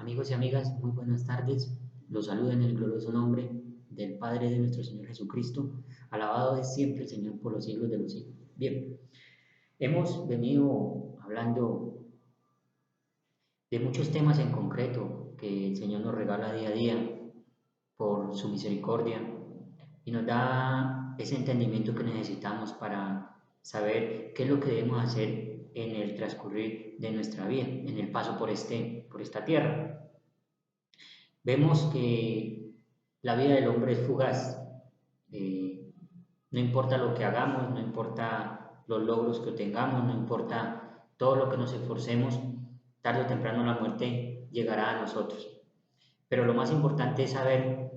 Amigos y amigas, muy buenas tardes. Los saluda en el glorioso nombre del Padre de nuestro Señor Jesucristo. Alabado es siempre el Señor por los siglos de los siglos. Bien, hemos venido hablando de muchos temas en concreto que el Señor nos regala día a día por su misericordia y nos da ese entendimiento que necesitamos para saber qué es lo que debemos hacer en el transcurrir de nuestra vida, en el paso por esta tierra. Vemos que la vida del hombre es fugaz. Eh, no importa lo que hagamos, no importa los logros que tengamos, no importa todo lo que nos esforcemos, tarde o temprano la muerte llegará a nosotros. Pero lo más importante es saber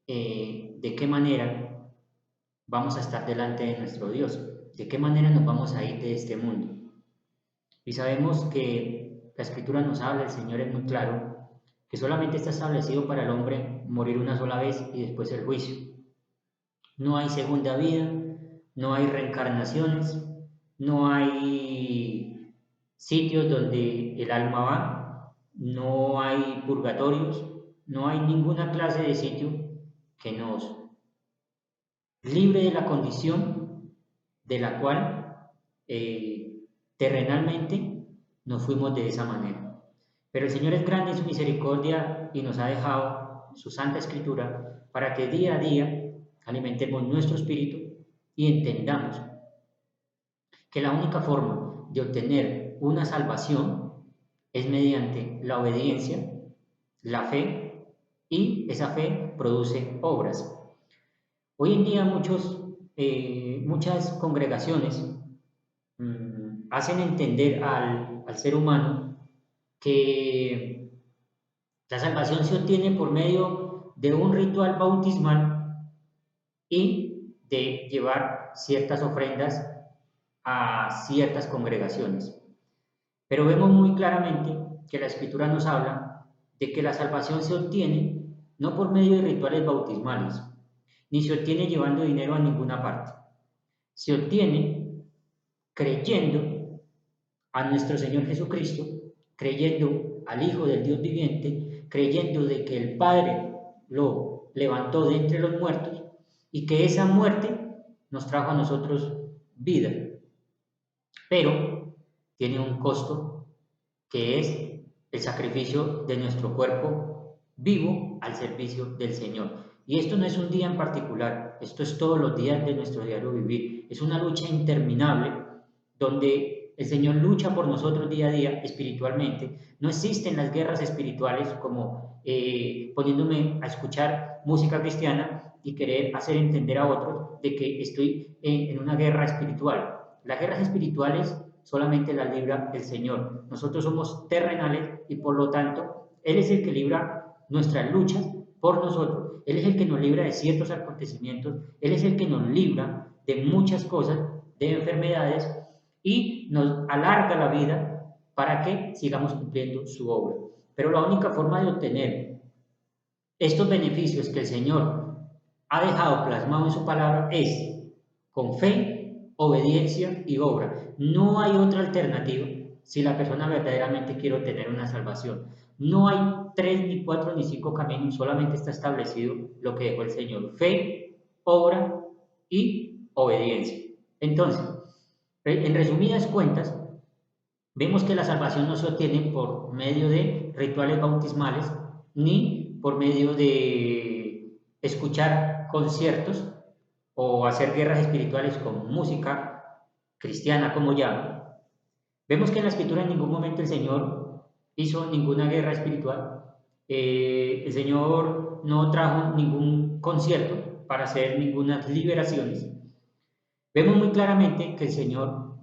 de qué manera vamos a estar delante de nuestro Dios, de qué manera nos vamos a ir de este mundo. Y sabemos que la Escritura nos habla, el Señor es muy claro, que solamente está establecido para el hombre morir una sola vez y después el juicio. No hay segunda vida, no hay reencarnaciones, no hay sitios donde el alma va, no hay purgatorios, no hay ninguna clase de sitio que nos libre de la condición de la cual terrenalmente nos fuimos de esa manera. Pero el Señor es grande en su misericordia y nos ha dejado su Santa Escritura para que día a día alimentemos nuestro espíritu y entendamos que la única forma de obtener una salvación es mediante la obediencia, la fe, y esa fe produce obras. Hoy en día muchas congregaciones hacen entender al ser humano que la salvación se obtiene por medio de un ritual bautismal y de llevar ciertas ofrendas a ciertas congregaciones. Pero vemos muy claramente que la Escritura nos habla de que la salvación se obtiene no por medio de rituales bautismales, ni se obtiene llevando dinero a ninguna parte. Se obtiene creyendo a nuestro Señor Jesucristo, creyendo al Hijo del Dios viviente, creyendo de que el Padre lo levantó de entre los muertos y que esa muerte nos trajo a nosotros vida. Pero tiene un costo que es el sacrificio de nuestro cuerpo vivo al servicio del Señor. Y esto no es un día en particular, esto es todos los días de nuestro diario vivir. Es una lucha interminable donde el Señor lucha por nosotros día a día espiritualmente. No existen las guerras espirituales como poniéndome a escuchar música cristiana y querer hacer entender a otros de que estoy en una guerra espiritual. Las guerras espirituales solamente las libra el Señor. Nosotros somos terrenales y por lo tanto Él es el que libra nuestras luchas por nosotros. Él es el que nos libra de ciertos acontecimientos. Él es el que nos libra de muchas cosas, de enfermedades y nos alarga la vida para que sigamos cumpliendo su obra. Pero la única forma de obtener estos beneficios que el Señor ha dejado plasmado en su palabra es con fe, obediencia y obra. No hay otra alternativa si la persona verdaderamente quiere obtener una salvación. No hay tres, ni cuatro, ni cinco caminos, solamente está establecido lo que dejó el Señor. Fe, obra y obediencia. Entonces, en resumidas cuentas, vemos que la salvación no se obtiene por medio de rituales bautismales ni por medio de escuchar conciertos o hacer guerras espirituales con música cristiana, como llaman. Vemos que en la Escritura en ningún momento el Señor hizo ninguna guerra espiritual. El Señor no trajo ningún concierto para hacer ninguna liberaciones. Vemos muy claramente que el Señor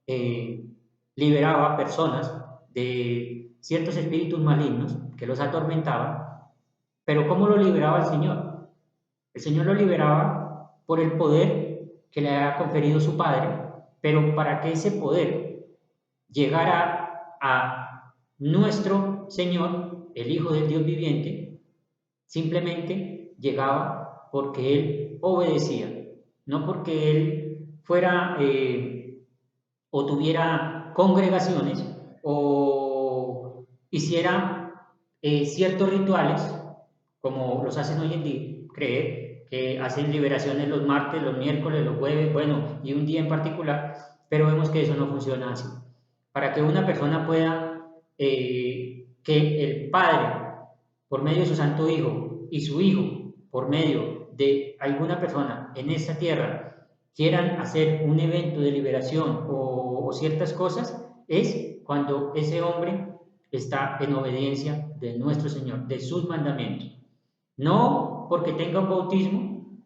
eh, liberaba a personas de ciertos espíritus malignos que los atormentaban, pero ¿cómo lo liberaba el Señor? El Señor lo liberaba por el poder que le había conferido su Padre, pero para que ese poder llegara a nuestro Señor, el Hijo del Dios viviente, simplemente llegaba porque Él obedecía, no porque Él fuera o tuviera congregaciones o hiciera ciertos rituales, como los hacen hoy en día, creer que hacen liberaciones los martes, los miércoles, los jueves, bueno, y un día en particular, pero vemos que eso no funciona así. Para que una persona pueda, que el Padre, por medio de su Santo Hijo, y su Hijo, por medio de alguna persona en esta tierra, quieran hacer un evento de liberación o ciertas cosas, es cuando ese hombre está en obediencia de nuestro Señor, de sus mandamientos. No porque tenga un bautismo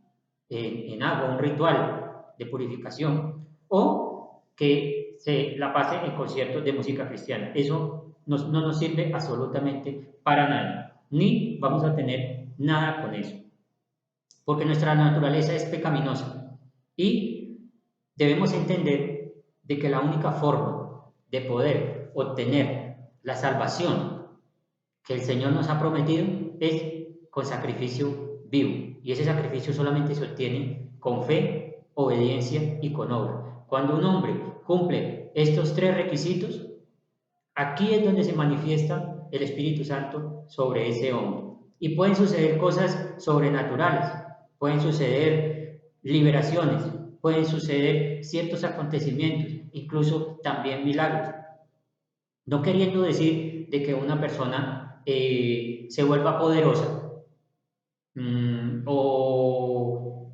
en agua, un ritual de purificación, o que se la pase en conciertos de música cristiana. Eso no nos sirve absolutamente para nada, ni vamos a tener nada con eso, porque nuestra naturaleza es pecaminosa y debemos entender de que la única forma de poder obtener la salvación que el Señor nos ha prometido es con sacrificio vivo. Y ese sacrificio solamente se obtiene con fe, obediencia y con obra. Cuando un hombre cumple estos tres requisitos, aquí es donde se manifiesta el Espíritu Santo sobre ese hombre. Y pueden suceder cosas sobrenaturales, pueden suceder liberaciones, pueden suceder ciertos acontecimientos, incluso también milagros. No queriendo decir de que una persona se vuelva poderosa o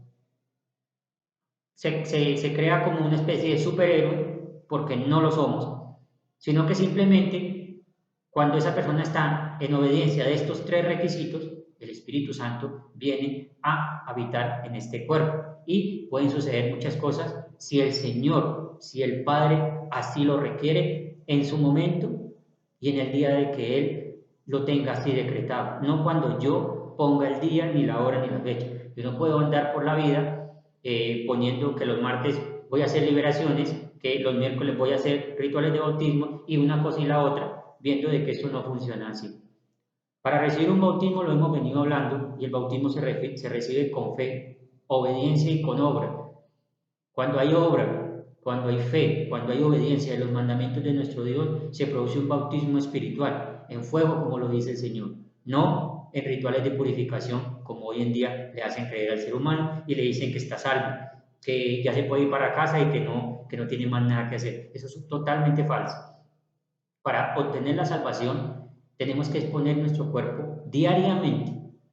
se crea como una especie de superhéroe, porque no lo somos, sino que simplemente cuando esa persona está en obediencia de estos tres requisitos, el Espíritu Santo viene a habitar en este cuerpo y pueden suceder muchas cosas si el Señor, si el Padre así lo requiere en su momento y en el día de que Él lo tenga así decretado, no cuando yo ponga el día, ni la hora, ni la fecha. Yo no puedo andar por la vida poniendo que los martes voy a hacer liberaciones, que los miércoles voy a hacer rituales de bautismo y una cosa y la otra, viendo de que esto no funciona así. Para recibir un bautismo lo hemos venido hablando y el bautismo se recibe con fe, obediencia y con obra. Cuando hay obra, cuando hay fe, cuando hay obediencia de los mandamientos de nuestro Dios, se produce un bautismo espiritual, en fuego, como lo dice el Señor, no en rituales de purificación, como hoy en día le hacen creer al ser humano y le dicen que está salvo, que ya se puede ir para casa y que no tiene más nada que hacer. Eso es totalmente falso. Para obtener la salvación, tenemos que exponer nuestro cuerpo diariamente,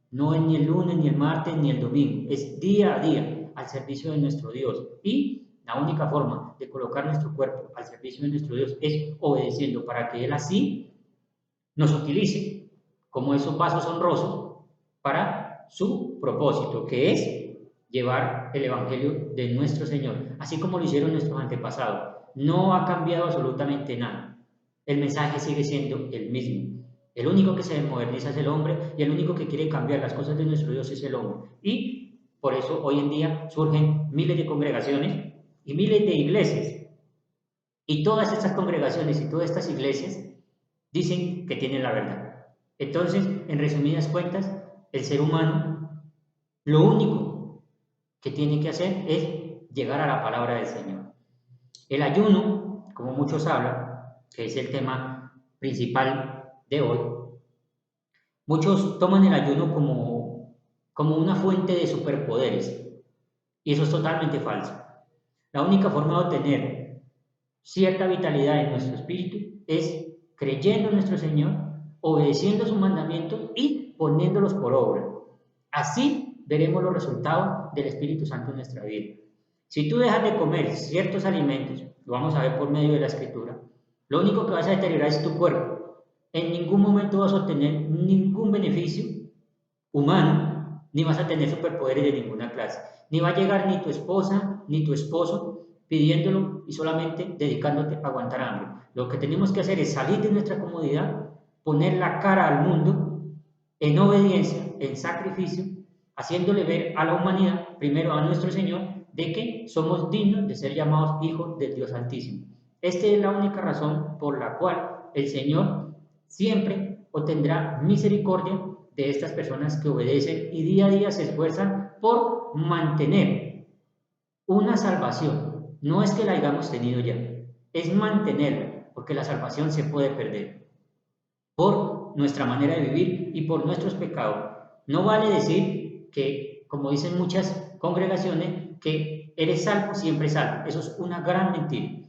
no es ni el lunes, ni el martes, ni el domingo, es día a día al servicio de nuestro Dios. Y la única forma de colocar nuestro cuerpo al servicio de nuestro Dios es obedeciendo para que Él así nos utilice como esos vasos honrosos para su propósito, que es llevar el Evangelio de nuestro Señor, así como lo hicieron nuestros antepasados. No ha cambiado absolutamente nada. El mensaje sigue siendo el mismo. El único que se moderniza es el hombre y el único que quiere cambiar las cosas de nuestro Dios es el hombre. Y por eso hoy en día surgen miles de congregaciones y miles de iglesias. Y todas estas congregaciones y todas estas iglesias dicen que tienen la verdad. Entonces, en resumidas cuentas, el ser humano lo único que tiene que hacer es llegar a la palabra del Señor. El ayuno, como muchos hablan, que es el tema principal de hoy, muchos toman el ayuno como una fuente de superpoderes y eso es totalmente falso. La única forma de obtener cierta vitalidad en nuestro espíritu es creyendo en nuestro Señor, obedeciendo sus mandamientos y poniéndolos por obra. Así veremos los resultados del Espíritu Santo en nuestra vida. Si tú dejas de comer ciertos alimentos, lo vamos a ver por medio de la Escritura, lo único que vas a deteriorar es tu cuerpo. En ningún momento vas a obtener ningún beneficio humano, ni vas a tener superpoderes de ninguna clase. Ni va a llegar ni tu esposa ni tu esposo pidiéndolo y solamente dedicándote a aguantar hambre. Lo que tenemos que hacer es salir de nuestra comodidad, poner la cara al mundo en obediencia, en sacrificio, haciéndole ver a la humanidad, primero a nuestro Señor, de que somos dignos de ser llamados hijos del Dios Altísimo. Esta es la única razón por la cual el Señor siempre obtendrá misericordia de estas personas que obedecen y día a día se esfuerzan por mantener una salvación. No es que la hayamos tenido ya, es mantenerla, porque la salvación se puede perder por nuestra manera de vivir y por nuestros pecados. No vale decir que, como dicen muchas congregaciones, que eres salvo, siempre salvo. Eso es una gran mentira.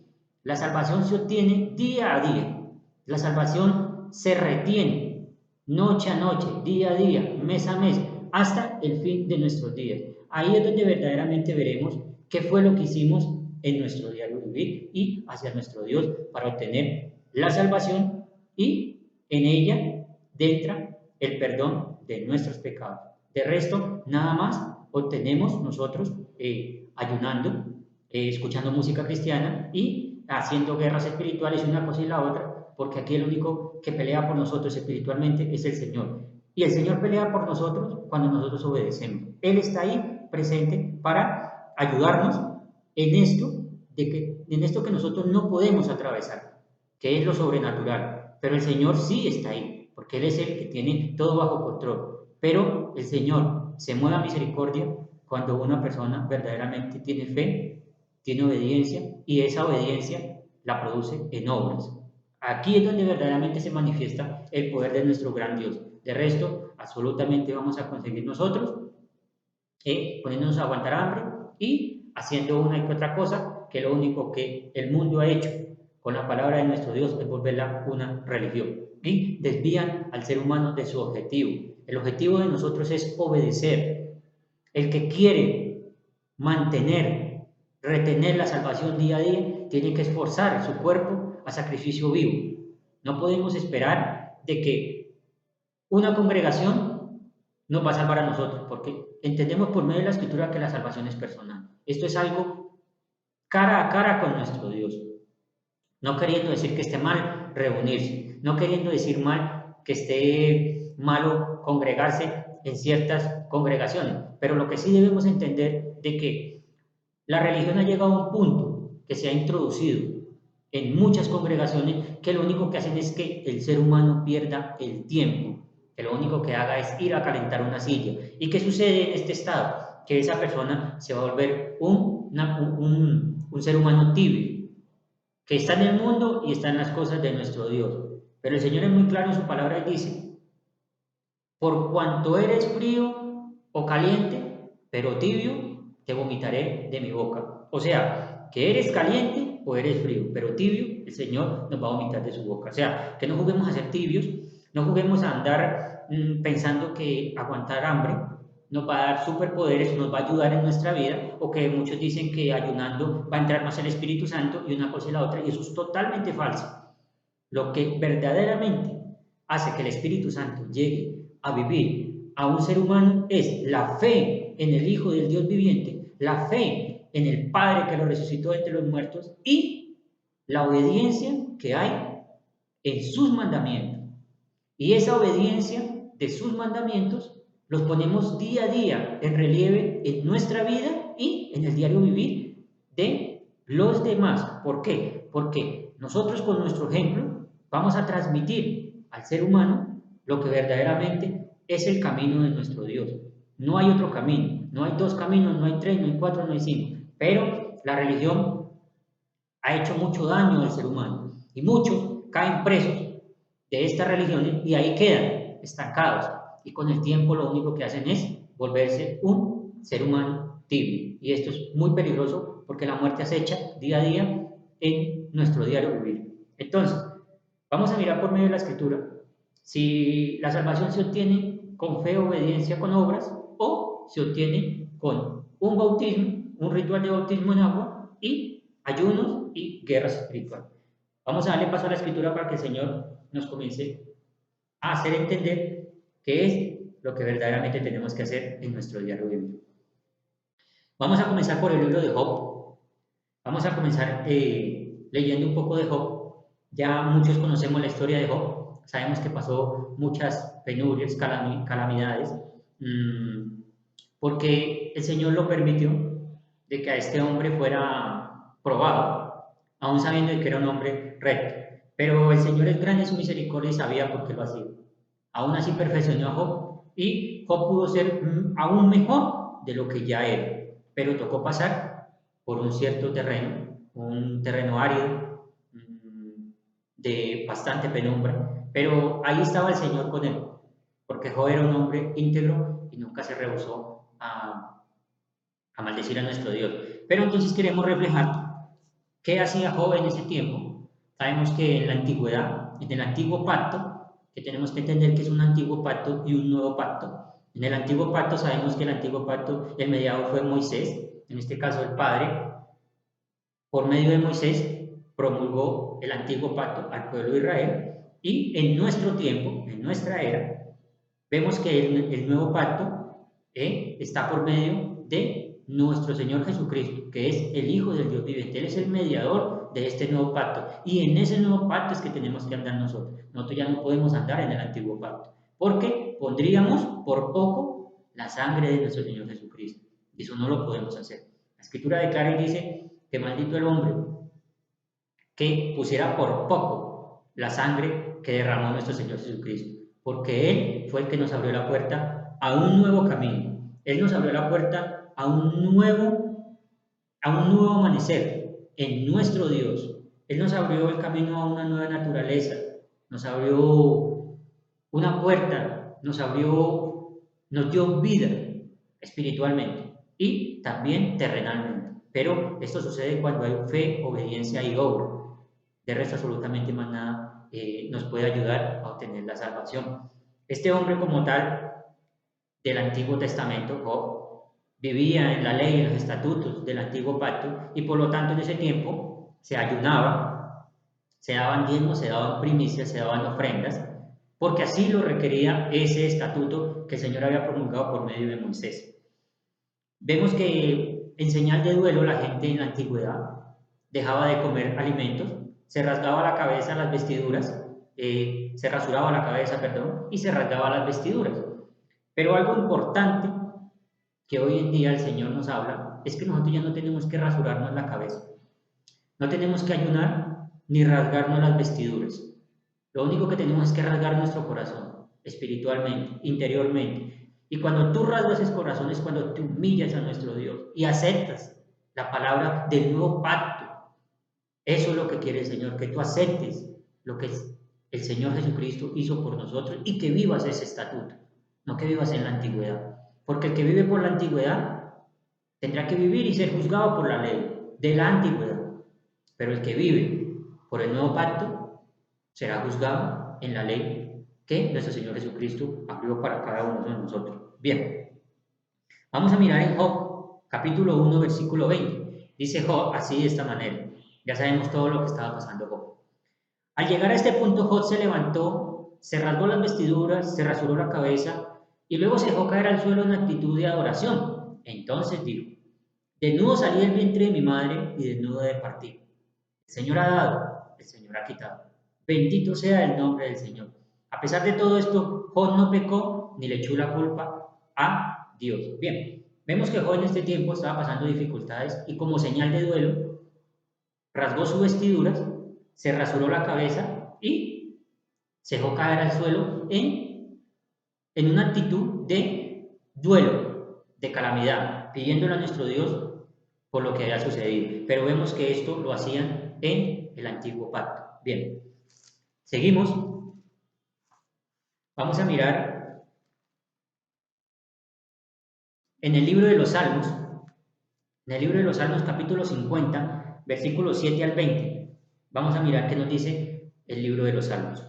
La salvación se obtiene día a día. La salvación se retiene noche a noche, día a día, mes a mes, hasta el fin de nuestros días. Ahí es donde verdaderamente veremos qué fue lo que hicimos en nuestro diario vivir y hacia nuestro Dios para obtener la salvación y en ella entra el perdón de nuestros pecados. De resto, nada más obtenemos nosotros ayunando, escuchando música cristiana y haciendo guerras espirituales una cosa y la otra, porque aquí el único que pelea por nosotros espiritualmente es el Señor. Y el Señor pelea por nosotros cuando nosotros obedecemos. Él está ahí presente para ayudarnos en esto que nosotros no podemos atravesar, que es lo sobrenatural. Pero el Señor sí está ahí, porque Él es el que tiene todo bajo control. Pero el Señor se mueve a misericordia cuando una persona verdaderamente tiene fe, tiene obediencia, y esa obediencia la produce en obras. Aquí es donde verdaderamente se manifiesta el poder de nuestro gran Dios. De resto, absolutamente vamos a conseguir nosotros, poniéndonos a aguantar hambre y haciendo una y otra cosa, que lo único que el mundo ha hecho con la palabra de nuestro Dios es volverla una religión. Y desvían al ser humano de su objetivo. El objetivo de nosotros es obedecer. El que quiere mantener, retener la salvación día a día, tiene que esforzar su cuerpo a sacrificio vivo. No podemos esperar de que una congregación nos va a salvar a nosotros, porque entendemos por medio de la Escritura que la salvación es personal. Esto es algo cara a cara con nuestro Dios. No queriendo decir que esté mal reunirse, no queriendo decir mal que esté malo congregarse en ciertas congregaciones, pero lo que sí debemos entender de que la religión ha llegado a un punto que se ha introducido en muchas congregaciones que lo único que hacen es que el ser humano pierda el tiempo, que lo único que haga es ir a calentar una silla. ¿Y qué sucede en este estado? Que esa persona se va a volver un ser humano tibio, que está en el mundo y está en las cosas de nuestro Dios. Pero el Señor es muy claro en su palabra y dice: por cuanto eres frío o caliente, pero tibio, te vomitaré de mi boca. O sea, que eres caliente o eres frío, pero tibio, el Señor nos va a vomitar de su boca. O sea, que no juguemos a ser tibios, no juguemos a andar pensando que aguantar hambre nos va a dar superpoderes, nos va a ayudar en nuestra vida, o que muchos dicen que ayunando va a entrar más el Espíritu Santo y una cosa y la otra, y eso es totalmente falso. Lo que verdaderamente hace que el Espíritu Santo llegue a vivir a un ser humano es la fe en el Hijo del Dios viviente, la fe en el Padre que lo resucitó entre los muertos y la obediencia que hay en sus mandamientos. Y esa obediencia de sus mandamientos los ponemos día a día en relieve en nuestra vida y en el diario vivir de los demás. ¿Por qué? Porque nosotros con nuestro ejemplo vamos a transmitir al ser humano lo que verdaderamente es el camino de nuestro Dios. No hay otro camino, no hay dos caminos, no hay tres, no hay cuatro, no hay cinco. Pero la religión ha hecho mucho daño al ser humano y muchos caen presos de estas religiones y ahí quedan estancados, y con el tiempo lo único que hacen es volverse un ser humano tibio, y esto es muy peligroso porque la muerte acecha día a día en nuestro diario vivir. Entonces, vamos a mirar por medio de la Escritura si la salvación se obtiene con fe, obediencia, con obras, o se obtiene con un bautismo, un ritual de bautismo en agua y ayunos y guerras espirituales. Vamos a darle paso a la Escritura para que el Señor nos comience a hacer entender qué es lo que verdaderamente tenemos que hacer en nuestro diario vivir. Vamos a comenzar por el libro de Job. Vamos a comenzar leyendo un poco de Job. Ya muchos conocemos la historia de Job. Sabemos que pasó muchas penurias, calamidades, porque el Señor lo permitió de que a este hombre fuera probado, aún sabiendo que era un hombre recto. Pero el Señor es grande en su misericordia y sabía por qué lo hacía. Aún así perfeccionó a Job y Job pudo ser aún mejor de lo que ya era, pero tocó pasar por un cierto terreno, un terreno árido, de bastante penumbra, Pero ahí estaba el Señor con él, porque Job era un hombre íntegro y nunca se rehusó a maldecir a nuestro Dios. Pero entonces queremos reflejar qué hacía Job en ese tiempo. Sabemos que en la antigüedad, en el antiguo pacto, que tenemos que entender que es un antiguo pacto y un nuevo pacto. En el antiguo pacto sabemos que el antiguo pacto, el mediador fue Moisés, en este caso el Padre, por medio de Moisés promulgó el antiguo pacto al pueblo de Israel y en nuestro tiempo, en nuestra era, vemos que el nuevo pacto está por medio de nuestro Señor Jesucristo, que es el Hijo del Dios viviente. Él es el mediador de este nuevo pacto. Y en ese nuevo pacto es que tenemos que andar nosotros. Nosotros ya no podemos andar en el antiguo pacto, porque pondríamos por poco la sangre de nuestro Señor Jesucristo. Y eso no lo podemos hacer. La Escritura declara y dice que maldito el hombre que pusiera por poco la sangre que derramó nuestro Señor Jesucristo, porque Él fue el que nos abrió la puerta a un nuevo camino. Él nos abrió la puerta a un nuevo amanecer en nuestro Dios. Él nos abrió el camino a una nueva naturaleza, nos abrió una puerta, nos dio vida espiritualmente y también terrenalmente. Pero esto sucede cuando hay fe, obediencia y obra. De resto, absolutamente más nada nos puede ayudar a obtener la salvación. Este hombre como tal del Antiguo Testamento, Job, vivía en la ley y en los estatutos del Antiguo Pacto y por lo tanto en ese tiempo se ayunaba, se daban diezmos, se daban primicias, se daban ofrendas, porque así lo requería ese estatuto que el Señor había promulgado por medio de Moisés. Vemos que en señal de duelo la gente en la antigüedad dejaba de comer alimentos, se rasgaba la cabeza, las vestiduras, se rasuraba la cabeza, perdón, y se rasgaba las vestiduras. Pero algo importante que hoy en día el Señor nos habla es que nosotros ya no tenemos que rasurarnos la cabeza, no tenemos que ayunar ni rasgarnos las vestiduras. Lo único que tenemos es que rasgar nuestro corazón, espiritualmente, interiormente. Y cuando tú rasgas ese corazón es cuando te humillas a nuestro Dios y aceptas la palabra del nuevo pacto. Eso es lo que quiere el Señor, que tú aceptes lo que el Señor Jesucristo hizo por nosotros y que vivas ese estatuto, no que vivas en la antigüedad. Porque el que vive por la antigüedad tendrá que vivir y ser juzgado por la ley de la antigüedad. Pero el que vive por el nuevo pacto será juzgado en la ley que nuestro Señor Jesucristo abrió para cada uno de nosotros. Bien, vamos a mirar en Job, capítulo 1, versículo 20. Dice Job así de esta manera. Ya sabemos todo lo que estaba pasando Job. Al llegar a este punto, Job se levantó, se rasgó las vestiduras, se rasuró la cabeza y luego se dejó caer al suelo en actitud de adoración. Entonces dijo, desnudo salí del vientre de mi madre y desnudo de partir. El Señor ha dado, el Señor ha quitado. Bendito sea el nombre del Señor. A pesar de todo esto, Job no pecó ni le echó la culpa a Dios. Bien, vemos que Job en este tiempo estaba pasando dificultades y como señal de duelo, rasgó sus vestiduras, se rasuró la cabeza y se dejó caer al suelo en una actitud de duelo, de calamidad, pidiéndole a nuestro Dios por lo que había sucedido. Pero vemos que esto lo hacían en el antiguo pacto. Bien, seguimos. Vamos a mirar en el libro de los Salmos, en el libro de los Salmos capítulo 50, versículos 7 al 20. Vamos a mirar qué nos dice el libro de los Salmos.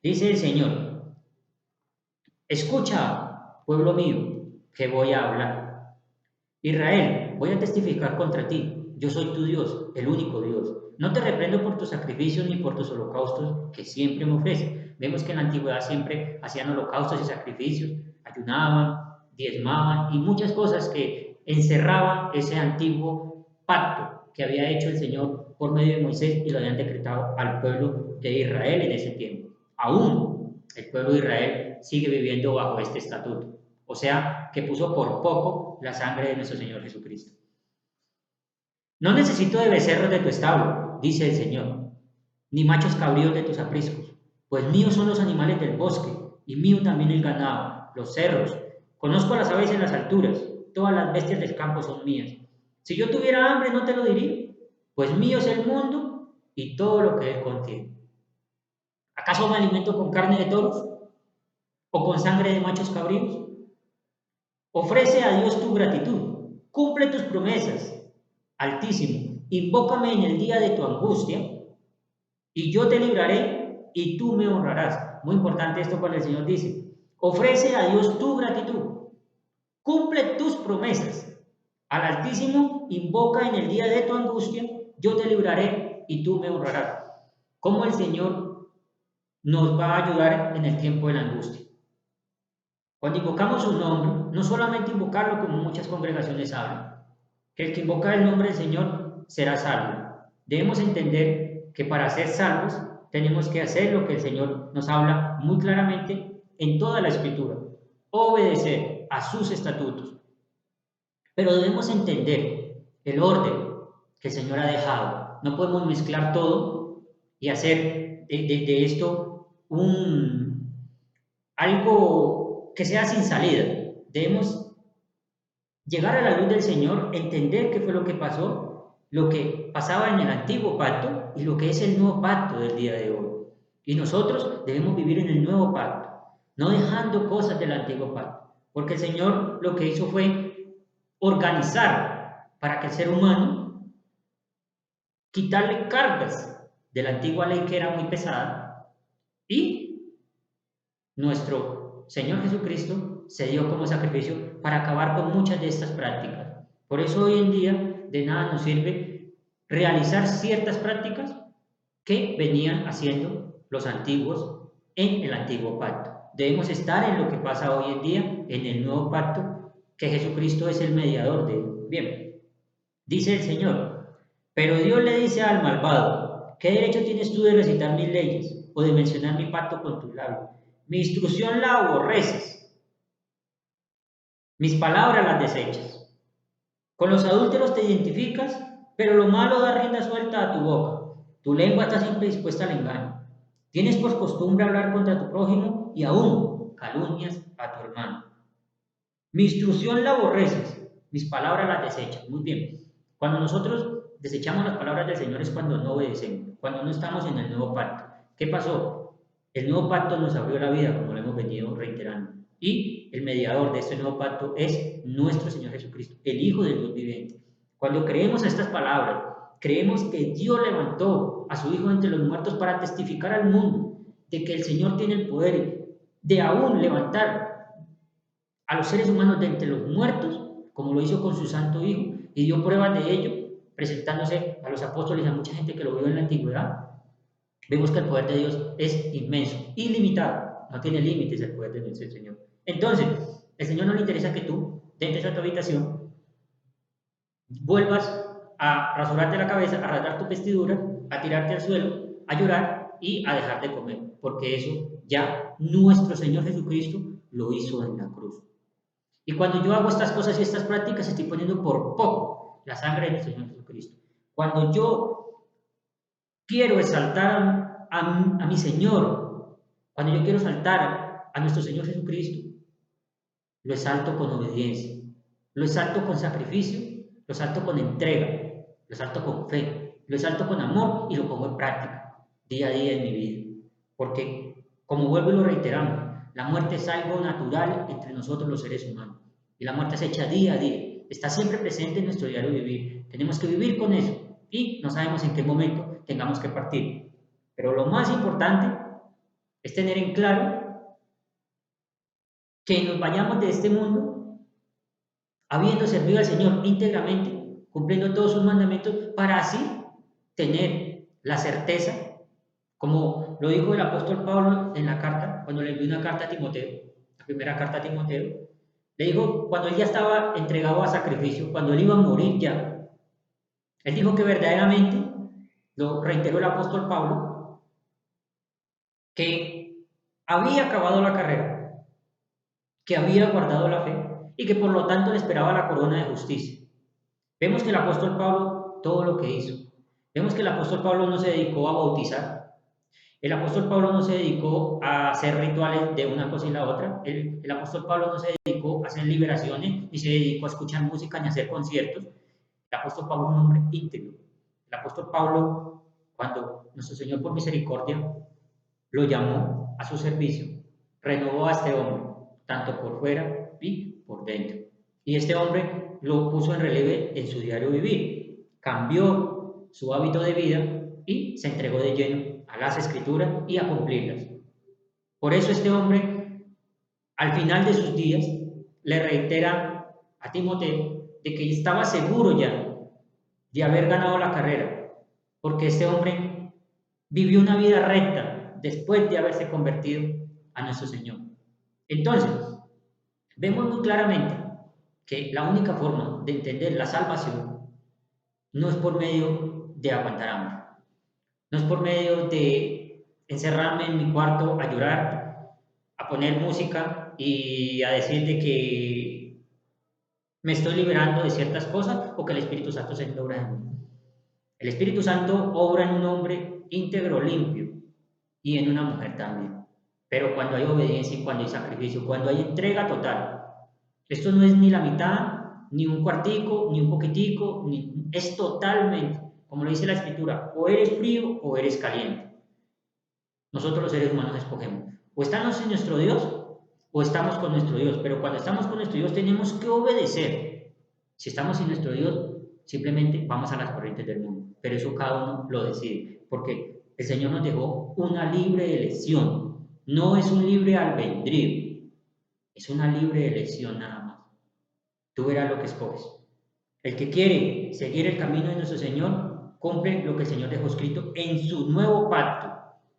Dice el Señor, escucha, pueblo mío, que voy a hablar. Israel, voy a testificar contra ti. Yo soy tu Dios, el único Dios. No te reprendo por tus sacrificios ni por tus holocaustos que siempre me ofreces. Vemos que en la antigüedad siempre hacían holocaustos y sacrificios, ayunaban, diezmaban y muchas cosas que encerraban ese antiguo pacto que había hecho el Señor por medio de Moisés y lo habían decretado al pueblo de Israel en ese tiempo. Aún el pueblo de Israel sigue viviendo bajo este estatuto. O sea, que puso por poco la sangre de nuestro Señor Jesucristo. No necesito de becerros de tu establo, dice el Señor, ni machos cabríos de tus apriscos, pues míos son los animales del bosque, y mío también el ganado, los cerros. Conozco a las aves en las alturas, todas las bestias del campo son mías. Si yo tuviera hambre, no te lo diría, pues mío es el mundo y todo lo que él contiene. ¿Acaso me alimento con carne de toros o con sangre de machos cabríos? Ofrece a Dios tu gratitud, cumple tus promesas, Altísimo, invócame en el día de tu angustia y yo te libraré y tú me honrarás. Muy importante esto cuando el Señor dice, ofrece a Dios tu gratitud, cumple tus promesas. Al Altísimo invoca en el día de tu angustia, yo te libraré y tú me honrarás. ¿Cómo el Señor nos va a ayudar en el tiempo de la angustia? Cuando invocamos su nombre, no solamente invocarlo como muchas congregaciones hablan, que el que invoca el nombre del Señor será salvo. Debemos entender que para ser salvos tenemos que hacer lo que el Señor nos habla muy claramente en toda la Escritura, obedecer a sus estatutos. Pero debemos entender el orden que el Señor ha dejado. No podemos mezclar todo y hacer de esto algo que sea sin salida. Debemos llegar a la luz del Señor, entender qué fue lo que pasó, lo que pasaba en el antiguo pacto y lo que es el nuevo pacto del día de hoy. Y nosotros debemos vivir en el nuevo pacto, no dejando cosas del antiguo pacto, porque el Señor lo que hizo fue organizar para que el ser humano quitarle cargas de la antigua ley que era muy pesada y nuestro Señor Jesucristo se dio como sacrificio para acabar con muchas de estas prácticas. Por eso hoy en día de nada nos sirve realizar ciertas prácticas que venían haciendo los antiguos en el antiguo pacto. Debemos estar en lo que pasa hoy en día, en el nuevo pacto, que Jesucristo es el mediador de él. Bien, dice el Señor, pero Dios le dice al malvado, ¿qué derecho tienes tú de recitar mis leyes o de mencionar mi pacto con tus labios? Mi instrucción la aborreces, mis palabras las desechas. Con los adúlteros te identificas, pero lo malo da rienda suelta a tu boca. Tu lengua está siempre dispuesta al engaño. Tienes por costumbre hablar contra tu prójimo y aún calumnias a tu hermano. Mi instrucción la aborreces, mis palabras las desechas. Muy bien. Cuando nosotros desechamos las palabras del Señor es cuando no obedecemos, cuando no estamos en el nuevo pacto. ¿Qué pasó? El nuevo pacto nos abrió la vida, como lo hemos venido reiterando. Y el mediador de este nuevo pacto es nuestro Señor Jesucristo, el Hijo del Dios viviente. Cuando creemos a estas palabras, creemos que Dios levantó a su Hijo entre los muertos para testificar al mundo de que el Señor tiene el poder de aún levantar a los seres humanos de entre los muertos, como lo hizo con su santo Hijo, y dio pruebas de ello, presentándose a los apóstoles y a mucha gente que lo vio en la antigüedad. Vemos que el poder de Dios es inmenso, ilimitado, no tiene límites el poder de nuestro Señor. Entonces, el Señor no le interesa que tú, dentro de tu habitación, vuelvas a rasurarte la cabeza, a rasgar tu vestidura, a tirarte al suelo, a llorar y a dejar de comer, porque eso ya nuestro Señor Jesucristo lo hizo en la cruz. Y cuando yo hago estas cosas y estas prácticas, estoy poniendo por poco la sangre de nuestro Señor Jesucristo. Cuando yo quiero exaltar a mi Señor, cuando yo quiero exaltar a nuestro Señor Jesucristo, lo exalto con obediencia, lo exalto con sacrificio, lo exalto con entrega, lo exalto con fe, lo exalto con amor y lo pongo en práctica día a día en mi vida. Porque, como vuelvo y lo reiteramos, la muerte es algo natural entre nosotros los seres humanos. Y la muerte se echa día a día. Está siempre presente en nuestro diario vivir. Tenemos que vivir con eso. Y no sabemos en qué momento tengamos que partir. Pero lo más importante es tener en claro que nos vayamos de este mundo habiendo servido al Señor íntegramente, cumpliendo todos sus mandamientos, para así tener la certeza, como lo dijo el apóstol Pablo en la carta, cuando le envió una carta a Timoteo, la primera carta a Timoteo, le dijo, cuando él ya estaba entregado a sacrificio, cuando él iba a morir ya, él dijo que verdaderamente, lo reiteró el apóstol Pablo, que había acabado la carrera, que había guardado la fe y que por lo tanto le esperaba la corona de justicia. Vemos que el apóstol Pablo, todo lo que hizo, vemos que el apóstol Pablo no se dedicó a bautizar, el apóstol Pablo no se dedicó a hacer rituales de una cosa y la otra. El apóstol Pablo no se dedicó a hacer liberaciones, ni se dedicó a escuchar música, ni a hacer conciertos. El apóstol Pablo es un hombre íntegro. El apóstol Pablo, cuando nuestro Señor por misericordia lo llamó a su servicio, renovó a este hombre, tanto por fuera y por dentro. Y este hombre lo puso en relieve en su diario vivir, cambió su hábito de vida y se entregó de lleno a las escrituras y a cumplirlas. Por eso este hombre, al final de sus días, le reitera a Timoteo de que estaba seguro ya de haber ganado la carrera, porque este hombre vivió una vida recta después de haberse convertido a nuestro Señor. Entonces, vemos muy claramente que la única forma de entender la salvación no es por medio de aguantar hambre, no es por medio de encerrarme en mi cuarto a llorar, a poner música y a decir de que me estoy liberando de ciertas cosas o que el Espíritu Santo se obra en mí. El Espíritu Santo obra en un hombre íntegro, limpio, y en una mujer también. Pero cuando hay obediencia y cuando hay sacrificio, cuando hay entrega total, esto no es ni la mitad, ni un cuartico, ni un poquitico, es totalmente, como lo dice la Escritura, o eres frío o eres caliente. Nosotros los seres humanos escogemos, o estamos en nuestro Dios o estamos con nuestro Dios, pero cuando estamos con nuestro Dios tenemos que obedecer. Si estamos sin nuestro Dios, simplemente vamos a las corrientes del mundo, pero eso cada uno lo decide, porque el Señor nos dejó una libre elección, no es un libre albedrío, es una libre elección nada más. Tú verás lo que escoges. El que quiere seguir el camino de nuestro Señor, cumple lo que el Señor dejó escrito en su nuevo pacto,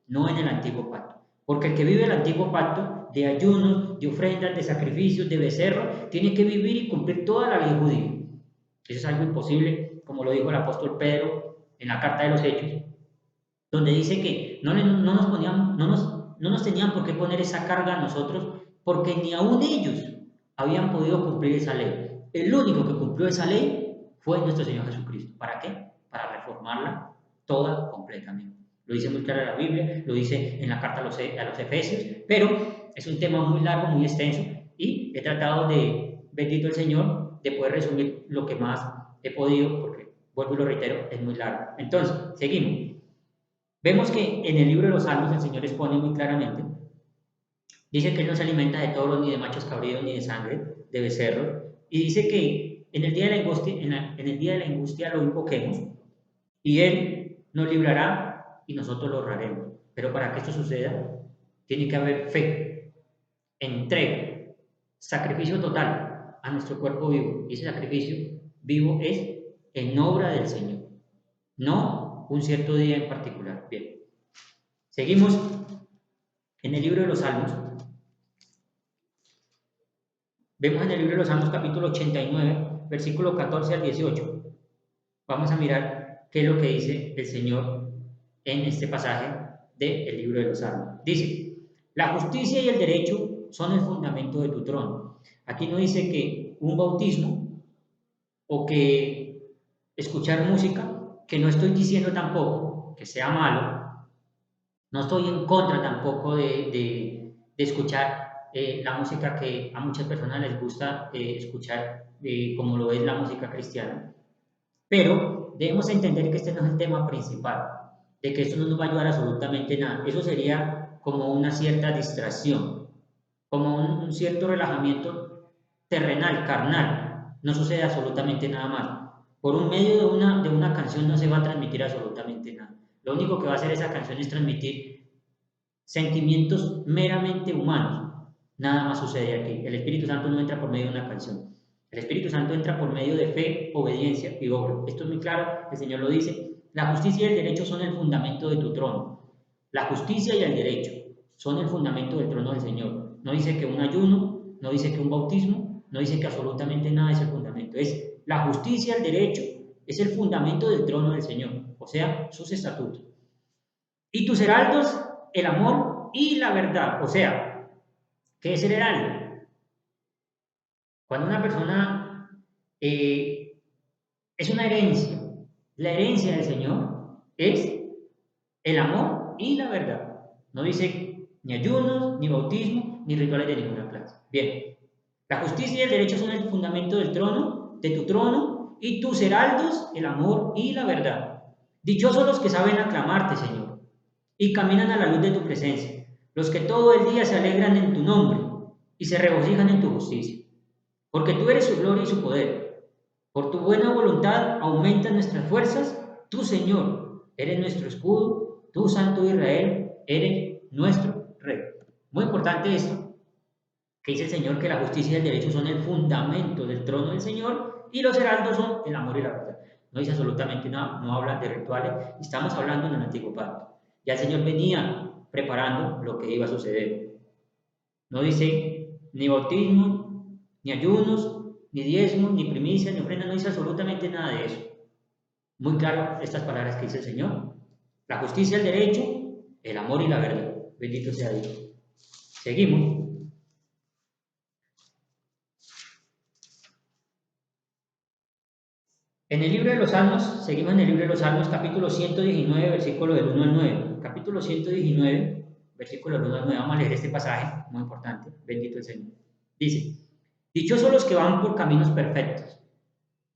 no en el antiguo pacto. Porque el que vive el antiguo pacto de ayunos, de ofrendas, de sacrificios, de becerros, tiene que vivir y cumplir toda la ley judía. Eso es algo imposible, como lo dijo el apóstol Pedro en la carta de los Hechos, donde dice que no nos tenían por qué poner esa carga a nosotros, porque ni aún ellos habían podido cumplir esa ley. El único que cumplió esa ley fue nuestro Señor Jesucristo. ¿Para qué? Para reformarla toda completamente. Lo dice muy clara la Biblia, lo dice en la carta a los Efesios, pero es un tema muy largo, muy extenso, y he tratado de, bendito el Señor, de poder resumir lo que más he podido, porque, vuelvo y lo reitero, es muy largo. Entonces, seguimos. Vemos que en el libro de los Salmos el Señor expone muy claramente, dice que Él no se alimenta de toros, ni de machos cabríos, ni de sangre, de becerros, y dice que en el día de la angustia, en el día de la angustia lo invoquemos, y Él nos librará y nosotros lo honraremos. Pero para que esto suceda, tiene que haber fe, entrega, sacrificio total a nuestro cuerpo vivo, y ese sacrificio vivo es en obra del Señor, no un cierto día en particular. Bien, seguimos en el libro de los Salmos. Vemos en el libro de los Salmos capítulo 89, versículo 14 al 18. Vamos a mirar qué es lo que dice el Señor en este pasaje del libro de los Salmos. Dice, la justicia y el derecho son el fundamento de tu trono. Aquí no dice que un bautismo o que escuchar música, que no estoy diciendo tampoco que sea malo, no estoy en contra tampoco de escuchar la música que a muchas personas les gusta escuchar, como lo es la música cristiana, pero debemos entender que este no es el tema principal, de que esto no nos va a ayudar absolutamente nada. Eso sería como una cierta distracción, como un cierto relajamiento terrenal, carnal. No sucede absolutamente nada más. Por un medio de una canción no se va a transmitir absolutamente nada. Lo único que va a hacer esa canción es transmitir sentimientos meramente humanos. Nada más sucede aquí. El Espíritu Santo no entra por medio de una canción. El Espíritu Santo entra por medio de fe, obediencia y obra. Esto es muy claro, el Señor lo dice. La justicia y el derecho son el fundamento de tu trono. La justicia y el derecho son el fundamento del trono del Señor. No dice que un ayuno, no dice que un bautismo, no dice que absolutamente nada es el fundamento. Es la justicia, el derecho, es el fundamento del trono del Señor, o sea, sus estatutos. Y tus heraldos, el amor y la verdad, o sea, ¿qué es el heraldo? Cuando una persona es una herencia, la herencia del Señor es el amor y la verdad. No dice ni ayunos, ni bautismo, ni rituales de ninguna clase. Bien, la justicia y el derecho son el fundamento del trono, de tu trono, y tus heraldos, el amor y la verdad. Dichosos los que saben aclamarte, Señor. y caminan a la luz de tu presencia, los que todo el día se alegran en tu nombre y se regocijan en tu justicia. Porque tú eres su gloria y su poder. Por tu buena voluntad aumentan nuestras fuerzas. Tú, Señor, eres nuestro escudo. Tú, Santo de Israel, eres nuestro Rey. Muy importante esto, que dice el Señor que la justicia y el derecho son el fundamento del trono del Señor y los heraldos son el amor y la verdad. No dice absolutamente nada, no habla de rituales, estamos hablando en el antiguo pacto. Ya el Señor venía preparando lo que iba a suceder. No dice ni bautismo, ni ayunos, ni diezmos, ni primicias, ni ofrendas, no dice absolutamente nada de eso. Muy claro estas palabras que dice el Señor. La justicia, el derecho, el amor y la verdad. Bendito sea Dios. Seguimos. En el libro de los Salmos, seguimos en el libro de los Salmos, capítulo 119, versículo del 1 al 9. Capítulo 119, versículo del 1 al 9. Vamos a leer este pasaje, muy importante. Bendito el Señor. Dice, dichosos los que van por caminos perfectos.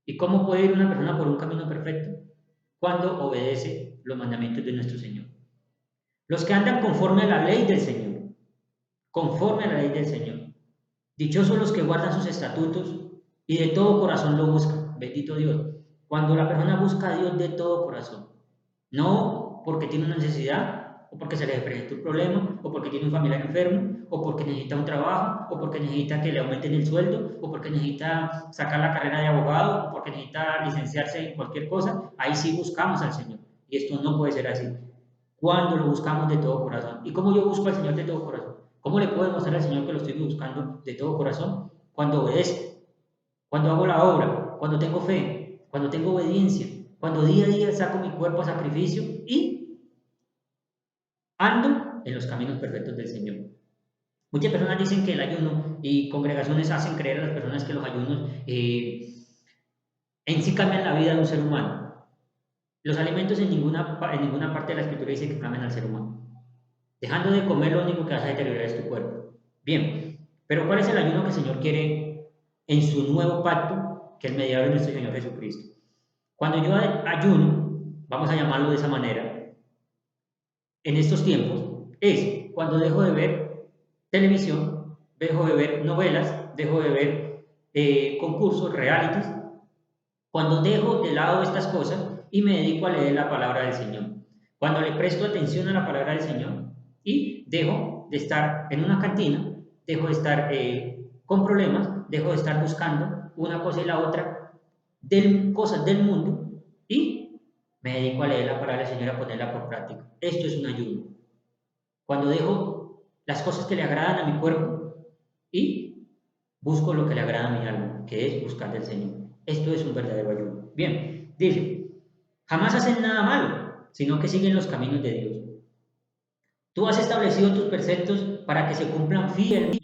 ¿Y cómo puede ir una persona por un camino perfecto? Cuando obedece los mandamientos de nuestro Señor. Los que andan conforme a la ley del Señor. Conforme a la ley del Señor. Dichosos los que guardan sus estatutos y de todo corazón lo buscan. Bendito Dios. Cuando la persona busca a Dios de todo corazón, no porque tiene una necesidad, o porque se le presenta un problema, o porque tiene un familiar enfermo, o porque necesita un trabajo, o porque necesita que le aumenten el sueldo, o porque necesita sacar la carrera de abogado, o porque necesita licenciarse en cualquier cosa, ahí sí buscamos al Señor. Y esto no puede ser así. Cuando lo buscamos de todo corazón. ¿Y cómo yo busco al Señor de todo corazón? ¿Cómo le puedo demostrar al Señor que lo estoy buscando de todo corazón? Cuando obedezco, cuando hago la obra, cuando tengo fe, cuando tengo obediencia, cuando día a día saco mi cuerpo a sacrificio y ando en los caminos perfectos del Señor. Muchas personas dicen que el ayuno y congregaciones hacen creer a las personas que los ayunos en sí cambian la vida de un ser humano. Los alimentos en ninguna parte de la escritura dice que cambian al ser humano. Dejando de comer, lo único que vas a deteriorar es tu cuerpo. Bien, pero ¿cuál es el ayuno que el Señor quiere en su nuevo pacto, que es el mediador de nuestro Señor Jesucristo? Cuando yo ayuno, vamos a llamarlo de esa manera, en estos tiempos, es cuando dejo de ver televisión, dejo de ver novelas, dejo de ver concursos, realities, cuando dejo de lado estas cosas y me dedico a leer la palabra del Señor. Cuando le presto atención a la palabra del Señor y dejo de estar en una cantina, dejo de estar con problemas, dejo de estar buscando una cosa y la otra, cosas del mundo y me dedico a leer la palabra del Señor y a ponerla por práctica. Esto es un ayuno. Cuando dejo las cosas que le agradan a mi cuerpo y busco lo que le agrada a mi alma, que es buscar del Señor. Esto es un verdadero ayuno. Bien, dice, jamás hacen nada malo, sino que siguen los caminos de Dios. Tú has establecido tus preceptos para que se cumplan fielmente.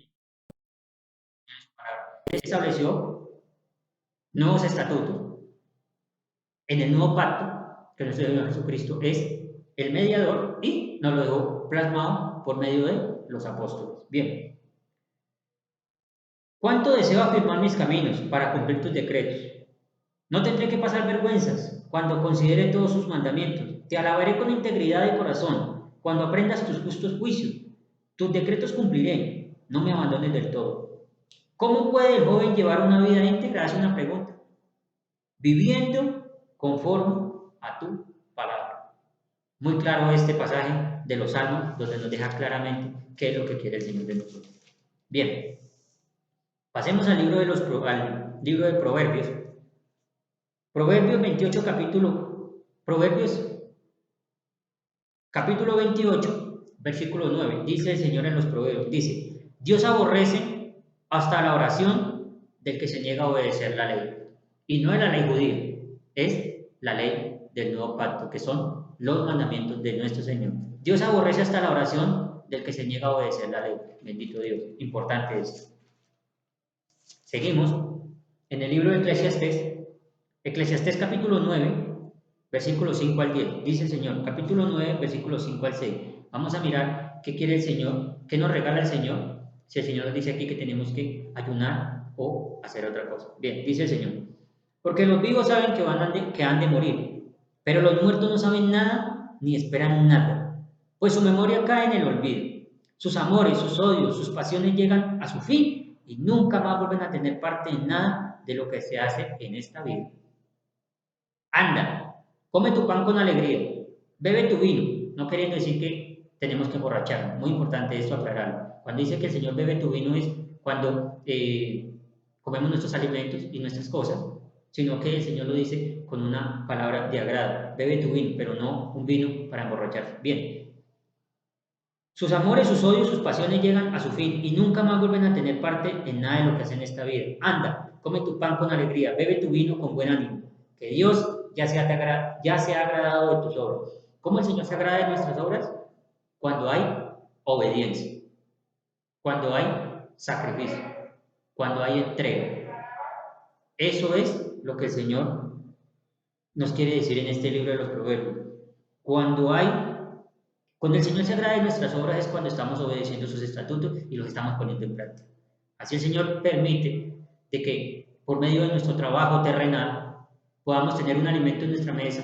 Estableció nuevos estatutos en el nuevo pacto, que nuestro Señor Jesucristo es el mediador y nos lo dejó plasmado por medio de los apóstoles. Bien, ¿cuánto deseo afirmar mis caminos para cumplir tus decretos? No tendré que pasar vergüenzas cuando considere todos sus mandamientos. Te alabaré con integridad de corazón cuando aprendas tus justos juicios. Tus decretos cumpliré, no me abandones del todo. ¿Cómo puede el joven llevar una vida íntegra? Es una pregunta. Viviendo conforme a tu palabra. Muy claro este pasaje de los Salmos, donde nos deja claramente qué es lo que quiere el Señor de nosotros. Bien, pasemos al libro de Proverbios. Proverbios 28, capítulo 28, versículo 9. Dice el Señor en los Proverbios, dice, Dios aborrece hasta la oración del que se niega a obedecer la ley. Y no es la ley judía, es la ley del nuevo pacto, que son los mandamientos de nuestro Señor. Dios aborrece hasta la oración del que se niega a obedecer la ley. Bendito Dios. Importante esto. Seguimos en el libro de Eclesiastés capítulo 9, versículos 5 al 10. Dice el Señor, capítulo 9, versículos 5 al 6. Vamos a mirar qué quiere el Señor, qué nos regala el Señor, si el Señor nos dice aquí que tenemos que ayunar o hacer otra cosa. Bien, dice el Señor, porque los vivos saben que han de morir, pero los muertos no saben nada ni esperan nada. pues su memoria cae en el olvido. Sus amores, sus odios, sus pasiones llegan a su fin y nunca más vuelven a tener parte en nada de lo que se hace en esta vida. Anda, come tu pan con alegría, bebe tu vino, no queriendo decir que tenemos que emborracharnos. Muy importante esto aclararlo. Cuando dice que el Señor bebe tu vino es cuando comemos nuestros alimentos y nuestras cosas, sino que el Señor lo dice con una palabra de agrado. Bebe tu vino, pero no un vino para emborracharse. Bien. Sus amores, sus odios, sus pasiones llegan a su fin y nunca más vuelven a tener parte en nada de lo que hacen en esta vida. Anda, come tu pan con alegría, bebe tu vino con buen ánimo, que Dios ya se ha agradado de tus obras. ¿Cómo el Señor se agrada de nuestras obras? Cuando hay obediencia, cuando hay sacrificio, cuando hay entrega. Eso es lo que el Señor nos quiere decir en este libro de los Proverbios. Cuando el Señor se agrada de nuestras obras es cuando estamos obedeciendo sus estatutos y los estamos poniendo en práctica. Así el Señor permite de que por medio de nuestro trabajo terrenal podamos tener un alimento en nuestra mesa,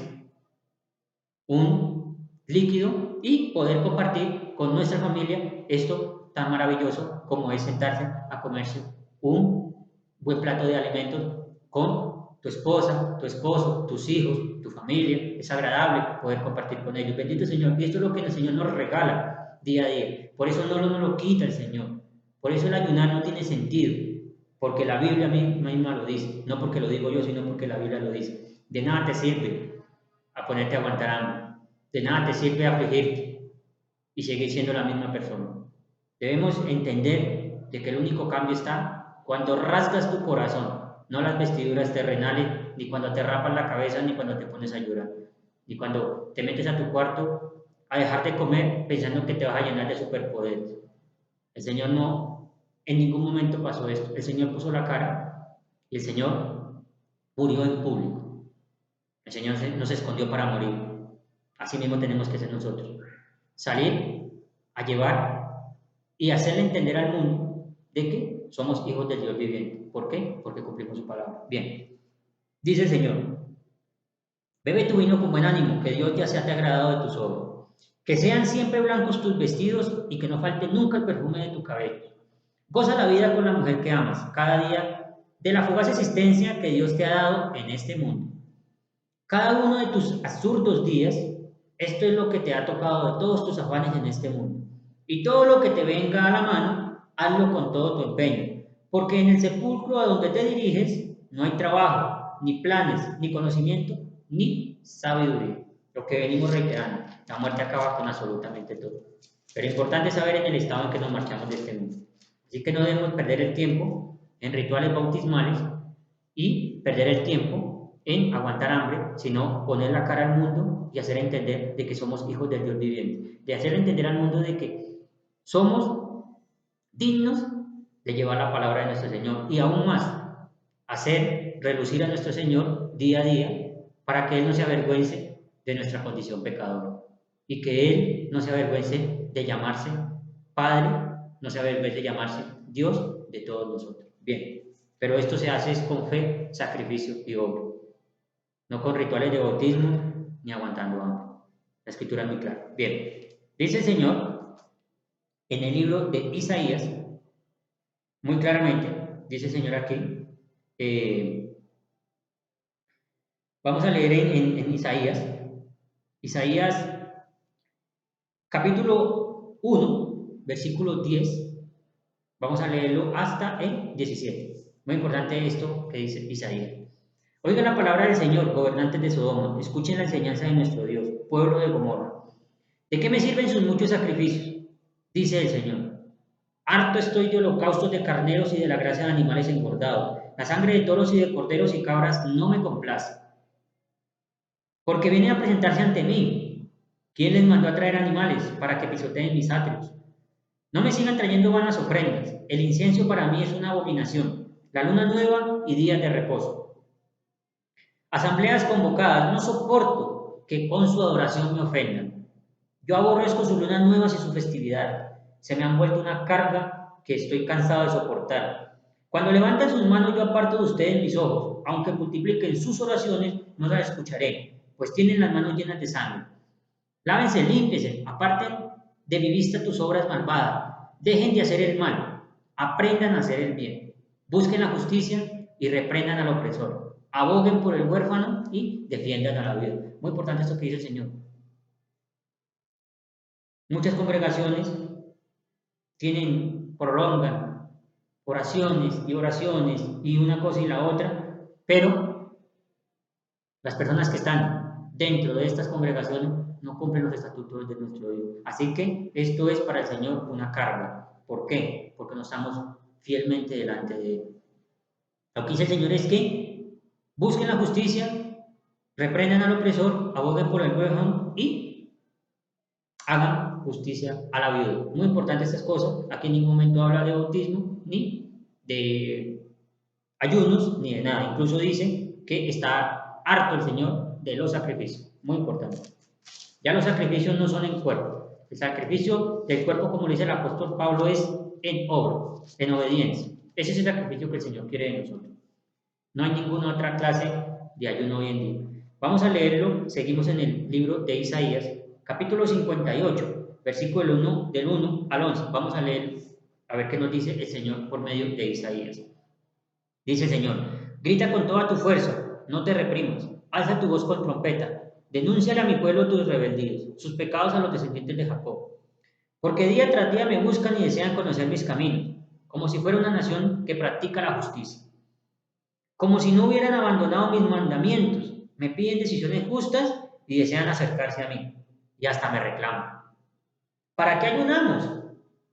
un líquido y poder compartir con nuestra familia esto tan maravilloso como es sentarse a comerse un buen plato de alimentos con tu esposa, tu esposo, tus hijos, tu familia. Es agradable poder compartir con ellos. Bendito Señor. Y esto es lo que el Señor nos regala día a día. Por eso no nos lo quita el Señor. Por eso el ayunar no tiene sentido. Porque la Biblia misma lo dice. No porque lo digo yo, sino porque la Biblia lo dice. De nada te sirve a ponerte a aguantar hambre. De nada te sirve afligirte y seguir siendo la misma persona. Debemos entender de que el único cambio está cuando rasgas tu corazón, no las vestiduras terrenales, ni cuando te rapas la cabeza, ni cuando te pones a llorar, ni cuando te metes a tu cuarto a dejar de comer pensando que te vas a llenar de superpoderes. El Señor no, en ningún momento pasó esto. El Señor puso la cara y el Señor murió en público. El Señor no se escondió para morir. Así mismo tenemos que ser nosotros. Salir a llevar y hacerle entender al mundo de que somos hijos del Dios viviente. ¿Por qué? Porque cumplimos su palabra. Bien, dice el Señor, bebe tu vino con buen ánimo, que Dios ya se ha agradado de tus obras. Que sean siempre blancos tus vestidos y que no falte nunca el perfume de tu cabello. Goza la vida con la mujer que amas, cada día, de la fugaz existencia que Dios te ha dado en este mundo. Cada uno de tus absurdos días, esto es lo que te ha tocado de todos tus afanes en este mundo. Y todo lo que te venga a la mano, hazlo con todo tu empeño, porque en el sepulcro a donde te diriges no hay trabajo, ni planes, ni conocimiento, ni sabiduría. Lo que venimos reiterando, la muerte acaba con absolutamente todo. Pero es importante saber en el estado en que nos marchamos de este mundo. Así que no debemos perder el tiempo en rituales bautismales y perder el tiempo en aguantar hambre, sino poner la cara al mundo y hacer entender de que somos hijos del Dios viviente, de hacer entender al mundo de que somos dignos de llevar la palabra de nuestro Señor y aún más, hacer relucir a nuestro Señor día a día para que Él no se avergüence de nuestra condición pecadora y que Él no se avergüence de llamarse Padre, no se avergüence de llamarse Dios de todos nosotros. Bien, pero esto se hace con fe, sacrificio y obra, no con rituales de bautismo ni aguantando hambre. La escritura es muy clara. Bien, dice el Señor en el libro de Isaías, muy claramente, dice el Señor aquí, vamos a leer en Isaías capítulo 1, versículo 10, vamos a leerlo hasta el 17. Muy importante esto que dice Isaías. Oigan la palabra del Señor, gobernantes de Sodoma, escuchen la enseñanza de nuestro Dios, pueblo de Gomorra. ¿De qué me sirven sus muchos sacrificios? Dice el Señor. Harto estoy de holocaustos de carneros y de la grasa de animales engordados. La sangre de toros y de corderos y cabras no me complace. Porque vienen a presentarse ante mí. ¿Quién les mandó a traer animales para que pisoteen mis atrios? No me sigan trayendo vanas ofrendas. El incienso para mí es una abominación. La luna nueva y días de reposo. Asambleas convocadas, no soporto que con su adoración me ofendan. Yo aborrezco sus lunas nuevas y su festividad. Se me han vuelto una carga que estoy cansado de soportar. Cuando levantan sus manos yo aparto de ustedes mis ojos. Aunque multipliquen sus oraciones, no las escucharé, pues tienen las manos llenas de sangre. Lávense, límpiense, aparten de mi vista tus obras malvadas, dejen de hacer el mal, aprendan a hacer el bien, busquen la justicia y reprendan al opresor, aboguen por el huérfano y defiendan a la viuda. Muy importante esto que dice el Señor. Muchas congregaciones prolongan oraciones y una cosa y la otra, pero las personas que están dentro de estas congregaciones no cumplen los estatutos de nuestro Dios. Así que esto es para el Señor una carga. ¿Por qué? Porque no estamos fielmente delante de Él. Lo que dice el Señor es que busquen la justicia, reprendan al opresor, aboguen por el huérfano y hagan justicia a la viuda. Muy importante estas cosas. Aquí en ningún momento habla de bautismo, ni de ayunos, ni de nada. Incluso dice que está harto el Señor de los sacrificios. Muy importante. Ya los sacrificios no son en cuerpo. El sacrificio del cuerpo, como le dice el apóstol Pablo, es en obra, en obediencia. Ese es el sacrificio que el Señor quiere de nosotros. No hay ninguna otra clase de ayuno hoy en día. Vamos a leerlo, seguimos en el libro de Isaías, capítulo 58, versículo del 1 al 11. Vamos a leer, a ver qué nos dice el Señor por medio de Isaías. Dice el Señor, grita con toda tu fuerza, no te reprimas, alza tu voz con trompeta, denúnciale a mi pueblo tus rebeldías, sus pecados a los descendientes de Jacob. Porque día tras día me buscan y desean conocer mis caminos, como si fuera una nación que practica la justicia. Como si no hubieran abandonado mis mandamientos, me piden decisiones justas y desean acercarse a mí, y hasta me reclaman. ¿Para qué ayunamos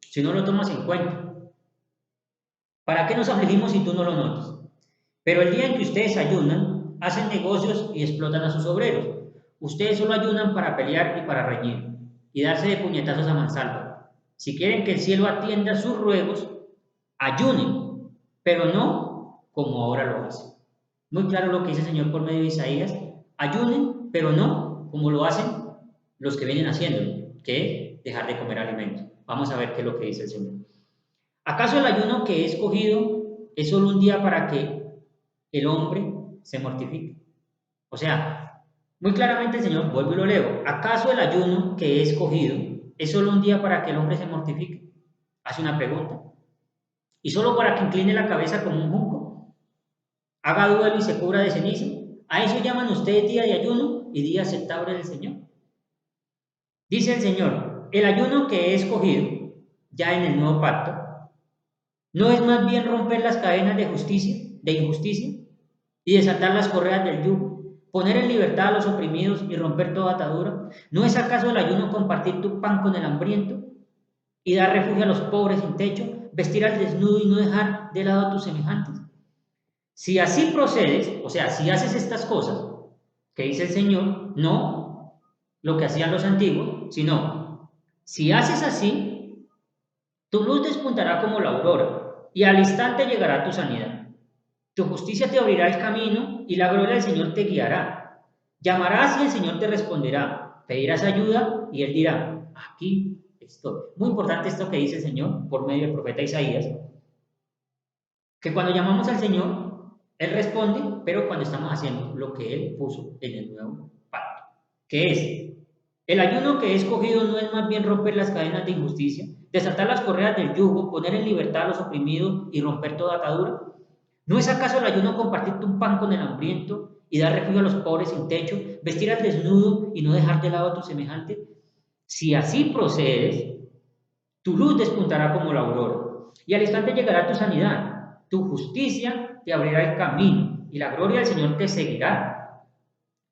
si no lo tomas en cuenta? ¿Para qué nos afligimos si tú no lo notas? Pero el día en que ustedes ayunan, hacen negocios y explotan a sus obreros. Ustedes solo ayunan para pelear y para reñir, y darse de puñetazos a mansalva. Si quieren que el cielo atienda sus ruegos, ayunen, pero no como ahora lo hacen. Muy claro lo que dice el Señor por medio de Isaías. Ayunen, pero no como lo hacen los que vienen haciéndolo, que es dejar de comer alimentos. Vamos a ver qué es lo que dice el Señor. ¿Acaso el ayuno que he escogido es solo un día para que el hombre se mortifique? O sea, muy claramente el Señor, vuelvo y lo leo, ¿acaso el ayuno que he escogido es solo un día para que el hombre se mortifique? Hace una pregunta. ¿Y solo para que incline la cabeza como un junco? Haga duelo y se cubra de ceniza. ¿A eso llaman ustedes día de ayuno y día aceptable del Señor? Dice el Señor, el ayuno que he escogido ya en el nuevo pacto, ¿no es más bien romper las cadenas de injusticia, y desatar las correas del yugo, poner en libertad a los oprimidos y romper toda atadura? ¿No es acaso el ayuno compartir tu pan con el hambriento y dar refugio a los pobres sin techo, vestir al desnudo y no dejar de lado a tus semejantes? Si así procedes, o sea, si haces estas cosas que dice el Señor, no lo que hacían los antiguos, sino si haces así, tu luz despuntará como la aurora y al instante llegará tu sanidad. Tu justicia te abrirá el camino y la gloria del Señor te guiará. Llamarás y el Señor te responderá. Pedirás ayuda y Él dirá, aquí estoy. Muy importante esto que dice el Señor por medio del profeta Isaías, que cuando llamamos al Señor, Él responde, pero cuando estamos haciendo lo que Él puso en el nuevo pacto, que es, el ayuno que he escogido no es más bien romper las cadenas de injusticia, desatar las correas del yugo, poner en libertad a los oprimidos y romper toda atadura. ¿No es acaso el ayuno compartirte un pan con el hambriento y dar refugio a los pobres sin techo, vestir al desnudo y no dejar de lado a tu semejante? Si así procedes, tu luz despuntará como la aurora y al instante llegará tu sanidad. Tu justicia te abrirá el camino y la gloria del Señor te seguirá.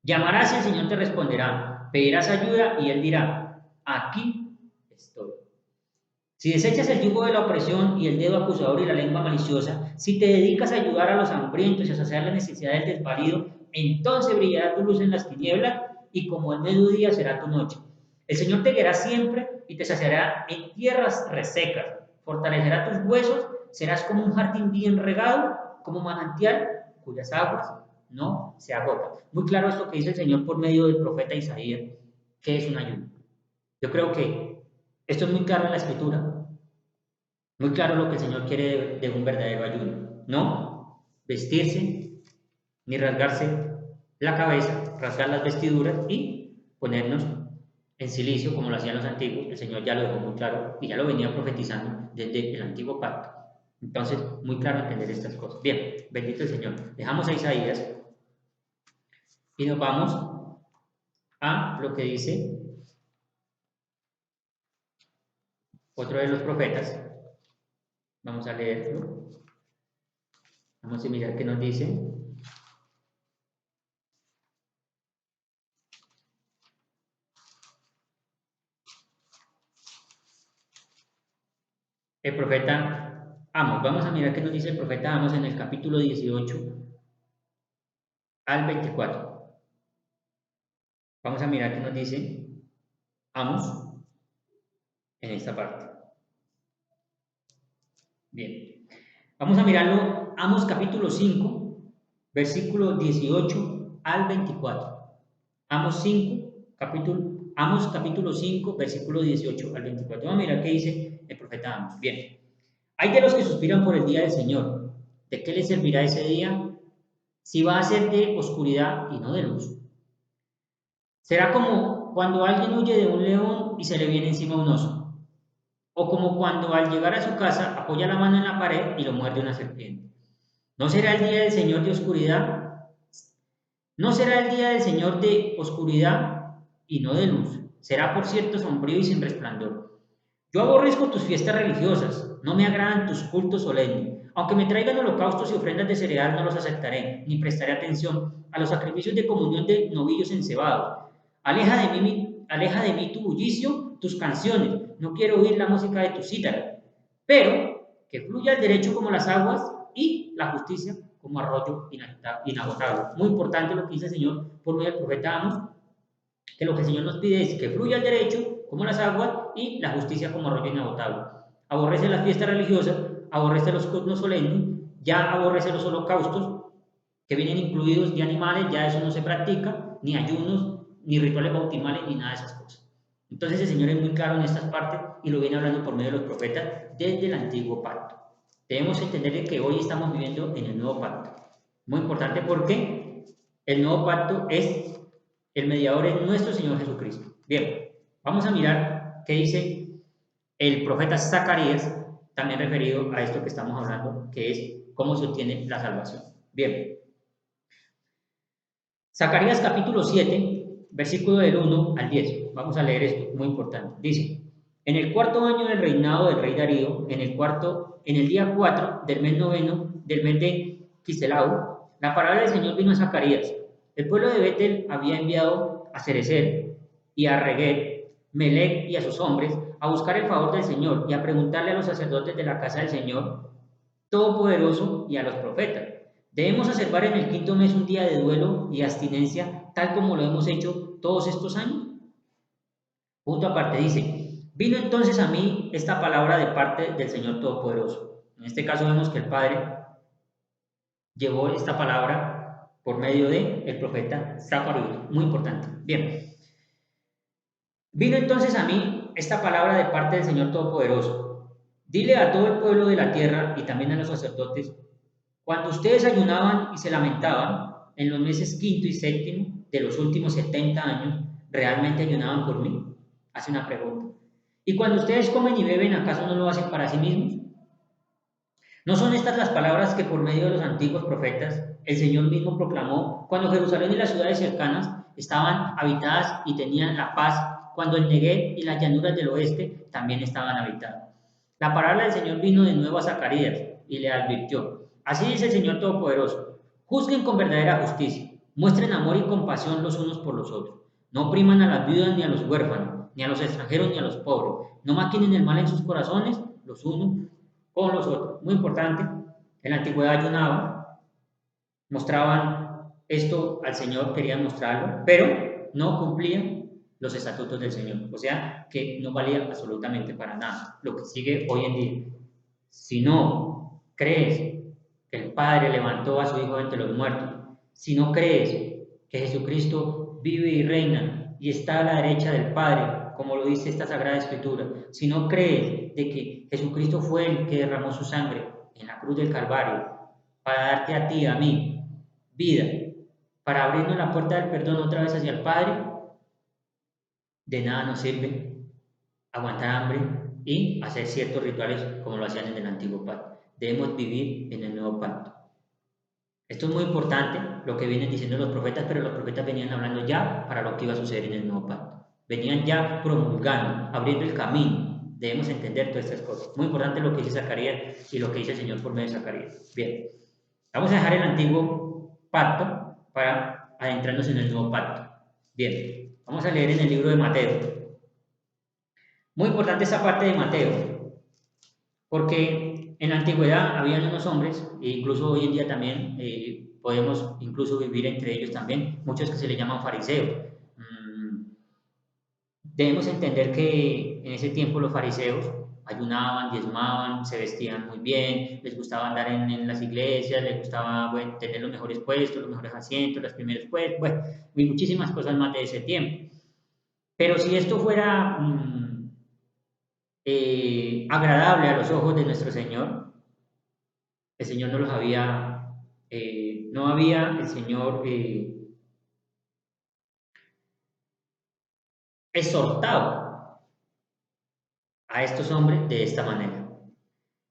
Llamarás y el Señor te responderá. Pedirás ayuda y Él dirá, aquí estoy. Si desechas el yugo de la opresión y el dedo acusador y la lengua maliciosa, si te dedicas a ayudar a los hambrientos y a saciar las necesidades del desvalido, entonces brillará tu luz en las tinieblas y como el mediodía será tu noche. El Señor te guiará siempre y te saciará en tierras resecas, fortalecerá tus huesos, serás como un jardín bien regado, como manantial cuyas aguas no se agotan. Muy claro esto que dice el Señor por medio del profeta Isaías, que es un ayuno. Yo creo que esto es muy claro en la Escritura, muy claro lo que el Señor quiere de un verdadero ayuno. No vestirse ni rasgarse la cabeza, rasgar las vestiduras y ponernos en silicio, como lo hacían los antiguos. El Señor ya lo dejó muy claro y ya lo venía profetizando desde el antiguo pacto. Entonces, muy claro entender estas cosas. Bien, bendito el Señor. Dejamos a Isaías y nos vamos a lo que dice otro de los profetas. Vamos a leerlo. Vamos a mirar qué nos dice. El profeta Amos. Vamos a mirar qué nos dice el profeta Amos en el capítulo 18 al 24. Vamos a mirar qué nos dice Amos en esta parte. Bien. Vamos a mirarlo, Amos capítulo 5, versículo 18 al 24. Amos capítulo 5, versículo 18 al 24. Vamos a mirar qué dice el profeta Amos. Bien. Hay de los que suspiran por el día del Señor. ¿De qué les servirá ese día? Si va a ser de oscuridad y no de luz. Será como cuando alguien huye de un león y se le viene encima un oso. O como cuando al llegar a su casa apoya la mano en la pared y lo muerde una serpiente. ¿No será el día del Señor de oscuridad? ¿No será el día del Señor de oscuridad y no de luz? Será, por cierto, sombrío y sin resplandor. Yo aborrezco tus fiestas religiosas, no me agradan tus cultos solemnes. Aunque me traigan holocaustos y ofrendas de cereal, no los aceptaré, ni prestaré atención a los sacrificios de comunión de novillos encebados. Aleja de mí tu bullicio, tus canciones. No quiero oír la música de tu cítara. Pero que fluya el derecho como las aguas y la justicia como arroyo inagotable. Muy importante lo que dice el Señor por medio del profeta Amos, que lo que el Señor nos pide es que fluya el derecho como las aguas y la justicia como arroyo inagotable. Aborrece las fiestas religiosas, aborrece los cultos solemnes, ya aborrece los holocaustos que vienen incluidos de animales, ya eso no se practica, ni ayunos, ni rituales bautismales, ni nada de esas cosas. Entonces el Señor es muy claro en estas partes y lo viene hablando por medio de los profetas desde el antiguo pacto. Debemos entender que hoy estamos viviendo en el nuevo pacto. Muy importante porque el nuevo pacto es, el mediador es nuestro Señor Jesucristo. Bien, vamos a mirar qué dice el profeta Zacarías, también referido a esto que estamos hablando, que es cómo se obtiene la salvación. Bien, Zacarías capítulo 7, versículo del 1 al 10. Vamos a leer esto, muy importante. Dice, en el cuarto año del reinado del rey Darío, en el día 4 del mes noveno, del mes de Quiselau, la palabra del Señor vino a Zacarías. El pueblo de Betel había enviado a Cerecer y a Reguer, Melec y a sus hombres a buscar el favor del Señor y a preguntarle a los sacerdotes de la casa del Señor Todopoderoso y a los profetas. Debemos observar en el quinto mes un día de duelo y abstinencia, tal como lo hemos hecho todos estos años. Punto aparte dice, vino entonces a mí esta palabra de parte del Señor Todopoderoso. En este caso vemos que el Padre llevó esta palabra por medio del profeta Zacarías. Muy importante. Bien. Vino entonces a mí esta palabra de parte del Señor Todopoderoso. Dile a todo el pueblo de la tierra y también a los sacerdotes, cuando ustedes ayunaban y se lamentaban en los meses quinto y séptimo de los últimos 70 años, ¿realmente ayunaban por mí? Hace una pregunta. Y cuando ustedes comen y beben, ¿acaso no lo hacen para sí mismos? ¿No son estas las palabras que por medio de los antiguos profetas el Señor mismo proclamó cuando Jerusalén y las ciudades cercanas estaban habitadas y tenían la paz, cuando el Negev y las llanuras del oeste también estaban habitadas? La palabra del Señor vino de nuevo a Zacarías y le advirtió, así dice el Señor Todopoderoso, juzguen con verdadera justicia, muestren amor y compasión los unos por los otros, no opriman a las viudas ni a los huérfanos, ni a los extranjeros ni a los pobres, no maquinen el mal en sus corazones los unos con los otros. Muy importante, en la antigüedad ayunaban, mostraban esto al Señor, querían mostrarlo, pero no cumplían los estatutos del Señor, o sea que no valía absolutamente para nada, lo que sigue hoy en día. Si no crees que el Padre levantó a su Hijo entre los muertos, si no crees que Jesucristo vive y reina y está a la derecha del Padre, como lo dice esta Sagrada Escritura, si no crees de que Jesucristo fue el que derramó su sangre en la cruz del Calvario para darte a ti, a mí, vida, para abrirnos la puerta del perdón otra vez hacia el Padre, de nada nos sirve aguantar hambre y hacer ciertos rituales como lo hacían en el antiguo pacto. Debemos vivir en el nuevo pacto. Esto es muy importante, lo que vienen diciendo los profetas, pero los profetas venían hablando ya para lo que iba a suceder en el nuevo pacto. Venían ya promulgando, abriendo el camino. Debemos entender todas estas cosas. Muy importante lo que dice Zacarías y lo que dice el Señor por medio de Zacarías. Bien, vamos a dejar el antiguo pacto para adentrarnos en el nuevo pacto. Bien, vamos a leer en el libro de Mateo. Muy importante esta parte de Mateo, porque en la antigüedad habían unos hombres, e incluso hoy en día también podemos incluso vivir entre ellos también, muchos que se les llaman fariseos. Debemos entender que en ese tiempo los fariseos ayunaban, diezmaban, se vestían muy bien, les gustaba andar en las iglesias, les gustaba tener los mejores puestos, los mejores asientos, los primeros puestos, bueno, y muchísimas cosas más de ese tiempo. Pero si esto fuera agradable a los ojos de nuestro Señor, el Señor no los había, no había el Señor exhortado a estos hombres de esta manera.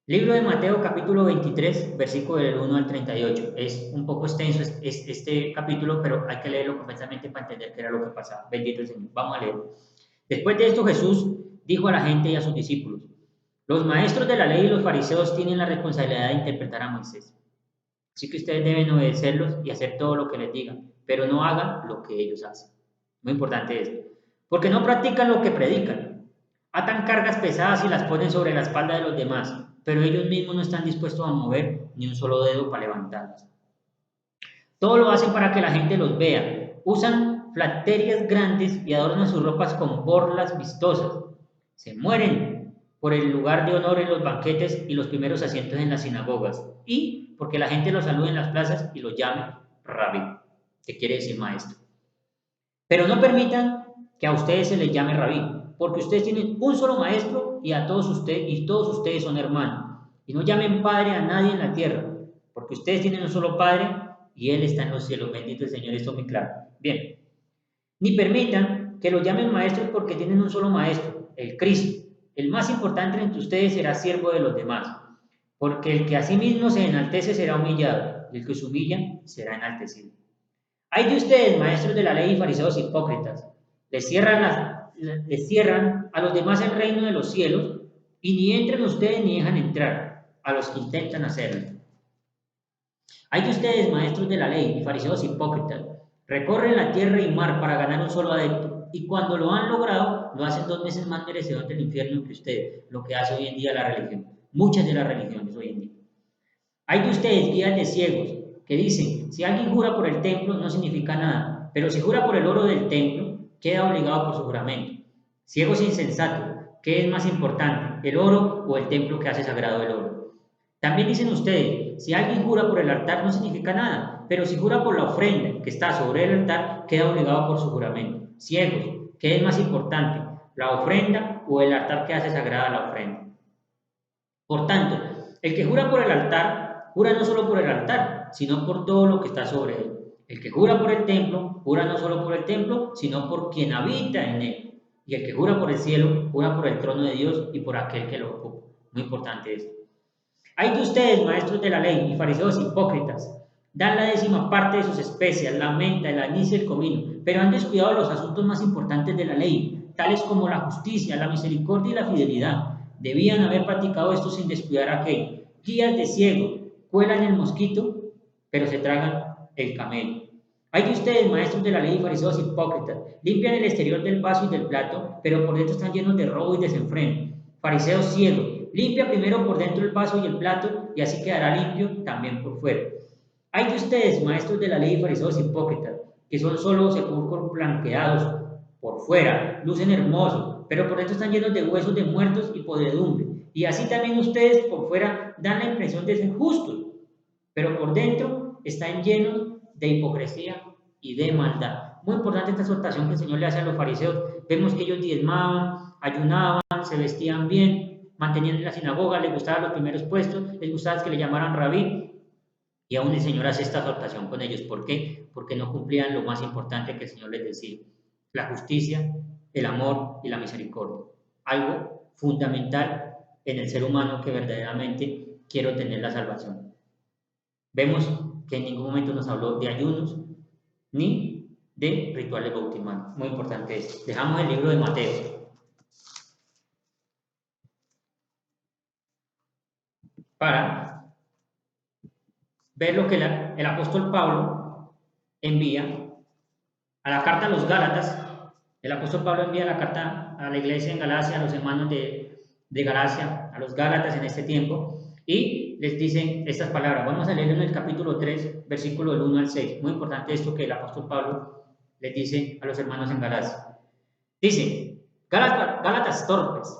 Libro de Mateo capítulo 23, versículo del 1 al 38. Es un poco extenso este capítulo, pero hay que leerlo completamente para entender qué era lo que pasaba. Bendito el Señor. Vamos a leerlo. Después de esto Jesús dijo a la gente y a sus discípulos: los maestros de la ley y los fariseos tienen la responsabilidad de interpretar a Moisés. Así que ustedes deben obedecerlos y hacer todo lo que les digan, pero no hagan lo que ellos hacen. Muy importante esto. Porque no practican lo que predican. Atan cargas pesadas y las ponen sobre la espalda de los demás, pero ellos mismos no están dispuestos a mover ni un solo dedo para levantarlas. Todo lo hacen para que la gente los vea. Usan flaterias grandes y adornan sus ropas con borlas vistosas. Se mueren por el lugar de honor en los banquetes y los primeros asientos en las sinagogas. Y porque la gente los salude en las plazas y los llame rabí, que quiere decir maestro. Pero no permitan que a ustedes se les llame rabí, porque ustedes tienen un solo maestro y todos ustedes son hermanos. Y no llamen padre a nadie en la tierra, porque ustedes tienen un solo padre y él está en los cielos. Bendito el Señor, esto es muy claro. Bien, ni permitan que los llamen maestros porque tienen un solo maestro, el Cristo. El más importante entre ustedes será siervo de los demás, porque el que a sí mismo se enaltece será humillado, y el que se humilla será enaltecido. Hay de ustedes, maestros de la ley y fariseos hipócritas, les cierran a los demás el reino de los cielos y ni entran ustedes ni dejan entrar a los que intentan hacerlo. Hay de ustedes, maestros de la ley y fariseos hipócritas, recorren la tierra y mar para ganar un solo adepto, y cuando lo han logrado, lo hacen 2 veces más merecedor del infierno que ustedes, lo que hace hoy en día la religión, muchas de las religiones hoy en día. Hay de ustedes guías de ciegos que dicen, si alguien jura por el templo no significa nada, pero si jura por el oro del templo, queda obligado por su juramento. Ciegos insensatos, ¿qué es más importante, el oro o el templo que hace sagrado el oro? También dicen ustedes, si alguien jura por el altar no significa nada, pero si jura por la ofrenda que está sobre el altar, queda obligado por su juramento. Ciegos, ¿qué es más importante, la ofrenda o el altar que hace sagrada la ofrenda? Por tanto, el que jura por el altar, jura no solo por el altar, sino por todo lo que está sobre él. El que jura por el templo, jura no solo por el templo, sino por quien habita en él. Y el que jura por el cielo, jura por el trono de Dios y por aquel que lo ocupa. Muy importante esto. Hay de ustedes, maestros de la ley y fariseos hipócritas, dan la 10ª parte de sus especias, la menta, el anís y el comino, pero han descuidado los asuntos más importantes de la ley, tales como la justicia, la misericordia y la fidelidad. Debían haber practicado esto sin descuidar aquello. Guías de ciego, cuelan el mosquito, pero se tragan el camello. Hay de ustedes, maestros de la ley y fariseos hipócritas, limpian el exterior del vaso y del plato, pero por dentro están llenos de robo y desenfreno. Fariseos ciegos, limpia primero por dentro el vaso y el plato, y así quedará limpio también por fuera. Hay de ustedes, maestros de la ley y fariseos hipócritas, que son solo sepulcros blanqueados por fuera, lucen hermosos, pero por dentro están llenos de huesos de muertos y podredumbre. Y así también ustedes por fuera dan la impresión de ser justos, pero por dentro están llenos de hipocresía y de maldad. Muy importante esta exhortación que el Señor le hace a los fariseos. Vemos que ellos diezmaban, ayunaban, se vestían bien, mantenían en la sinagoga, les gustaban los primeros puestos, les gustaba que le llamaran rabí, y aún el Señor hace esta exhortación con ellos. ¿Por qué? Porque no cumplían lo más importante que el Señor les decía: la justicia, el amor y la misericordia. Algo fundamental en el ser humano que verdaderamente quiere obtener la salvación. Vemos que en ningún momento nos habló de ayunos ni de rituales bautismales. Muy importante esto. Dejamos el libro de Mateo para ver lo que el apóstol Pablo envía a la carta a los Gálatas. El apóstol Pablo envía la carta a la iglesia en Galacia, a los hermanos de Galacia, a los Gálatas en este tiempo, y les dice estas palabras. Vamos a leer en el capítulo 3, versículo del 1 al 6. Muy importante esto que el apóstol Pablo les dice a los hermanos en Galacia. Dice, Gálatas torpes,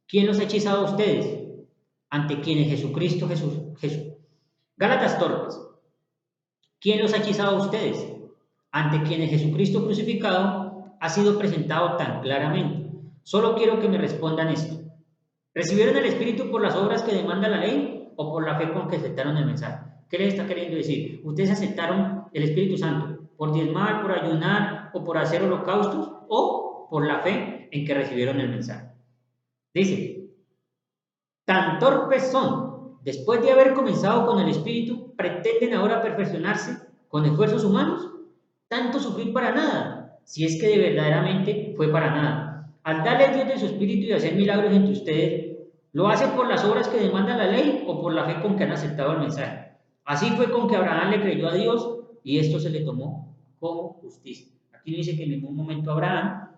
¿quién los ha hechizado a ustedes? Ante quienes Jesucristo Jesús. Gálatas torpes, ¿quién los ha hechizado a ustedes? Ante quienes Jesucristo crucificado ha sido presentado tan claramente. Solo quiero que me respondan esto. ¿Recibieron el Espíritu por las obras que demanda la ley o por la fe con que aceptaron el mensaje? ¿Qué les está queriendo decir? ¿Ustedes aceptaron el Espíritu Santo por diezmar, por ayunar o por hacer holocaustos o por la fe en que recibieron el mensaje? Dice, tan torpes son, después de haber comenzado con el Espíritu, pretenden ahora perfeccionarse con esfuerzos humanos. Tanto sufrir para nada, si es que de verdaderamente fue para nada. Al darle Dios de su Espíritu y hacer milagros entre ustedes, ¿lo hace por las obras que demanda la ley o por la fe con que han aceptado el mensaje? Así fue con que Abraham le creyó a Dios y esto se le tomó como justicia. Aquí no dice que en ningún momento Abraham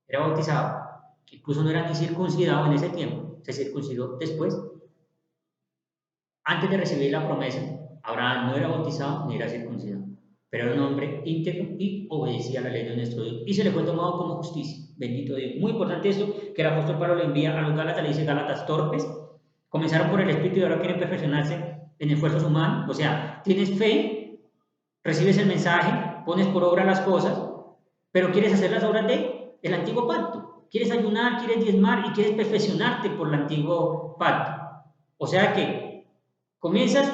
era bautizado, incluso no era ni circuncidado en ese tiempo, se circuncidó después. Antes de recibir la promesa, Abraham no era bautizado ni era circuncidado, pero era un hombre íntegro y obedecía a la ley de nuestro Dios y se le fue tomado como justicia. Bendito Dios. Muy importante esto que el apóstol Pablo le envía a los Gálatas, le dice Gálatas torpes, comenzaron por el Espíritu y ahora quieren perfeccionarse en esfuerzos humanos. O sea, tienes fe, recibes el mensaje, pones por obra las cosas, pero quieres hacer las obras del antiguo pacto. Quieres ayunar, quieres diezmar y quieres perfeccionarte por el antiguo pacto. O sea que comienzas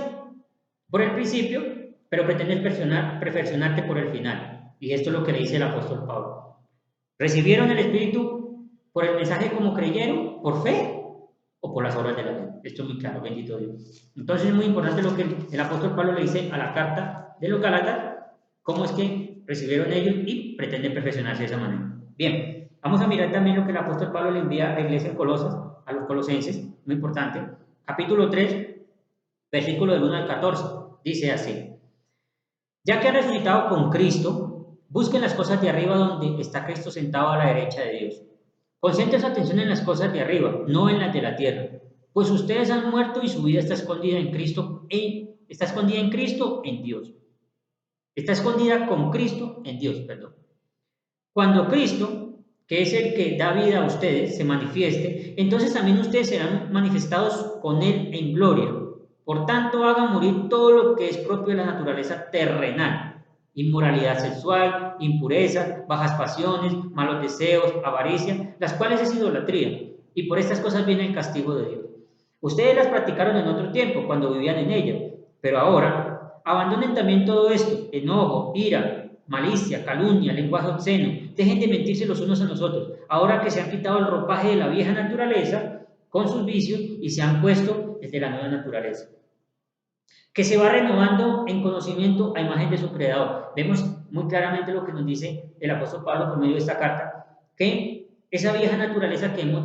por el principio, pero pretendes perfeccionarte por el final. Y esto es lo que le dice el apóstol Pablo. ¿Recibieron el Espíritu por el mensaje como creyeron, por fe o por las obras de la ley? Esto es muy claro, bendito Dios. Entonces es muy importante lo que el apóstol Pablo le dice a la carta de los Gálatas, cómo es que recibieron ellos y pretenden perfeccionarse de esa manera. Bien, vamos a mirar también lo que el apóstol Pablo le envía a la iglesia en Colosas, a los colosenses, muy importante. Capítulo 3, versículo del 1 al 14, dice así. Ya que han resucitado con Cristo, busquen las cosas de arriba donde está Cristo sentado a la derecha de Dios. Concentren su atención en las cosas de arriba, no en las de la tierra, pues ustedes han muerto y su vida está escondida en Cristo, en Dios. Está escondida con Cristo en Dios, perdón. Cuando Cristo, que es el que da vida a ustedes, se manifieste, entonces también ustedes serán manifestados con Él en gloria. Por tanto, hagan morir todo lo que es propio de la naturaleza terrenal: inmoralidad sexual, impureza, bajas pasiones, malos deseos, avaricia, las cuales es idolatría. Y por estas cosas viene el castigo de Dios. Ustedes las practicaron en otro tiempo, cuando vivían en ella, pero ahora abandonen también todo esto: enojo, ira, malicia, calumnia, lenguaje obsceno. Dejen de mentirse los unos a los otros, ahora que se han quitado el ropaje de la vieja naturaleza con sus vicios y se han puesto el de la nueva naturaleza, que se va renovando en conocimiento a imagen de su creador. Vemos muy claramente lo que nos dice el apóstol Pablo por medio de esta carta, que esa vieja naturaleza que hemos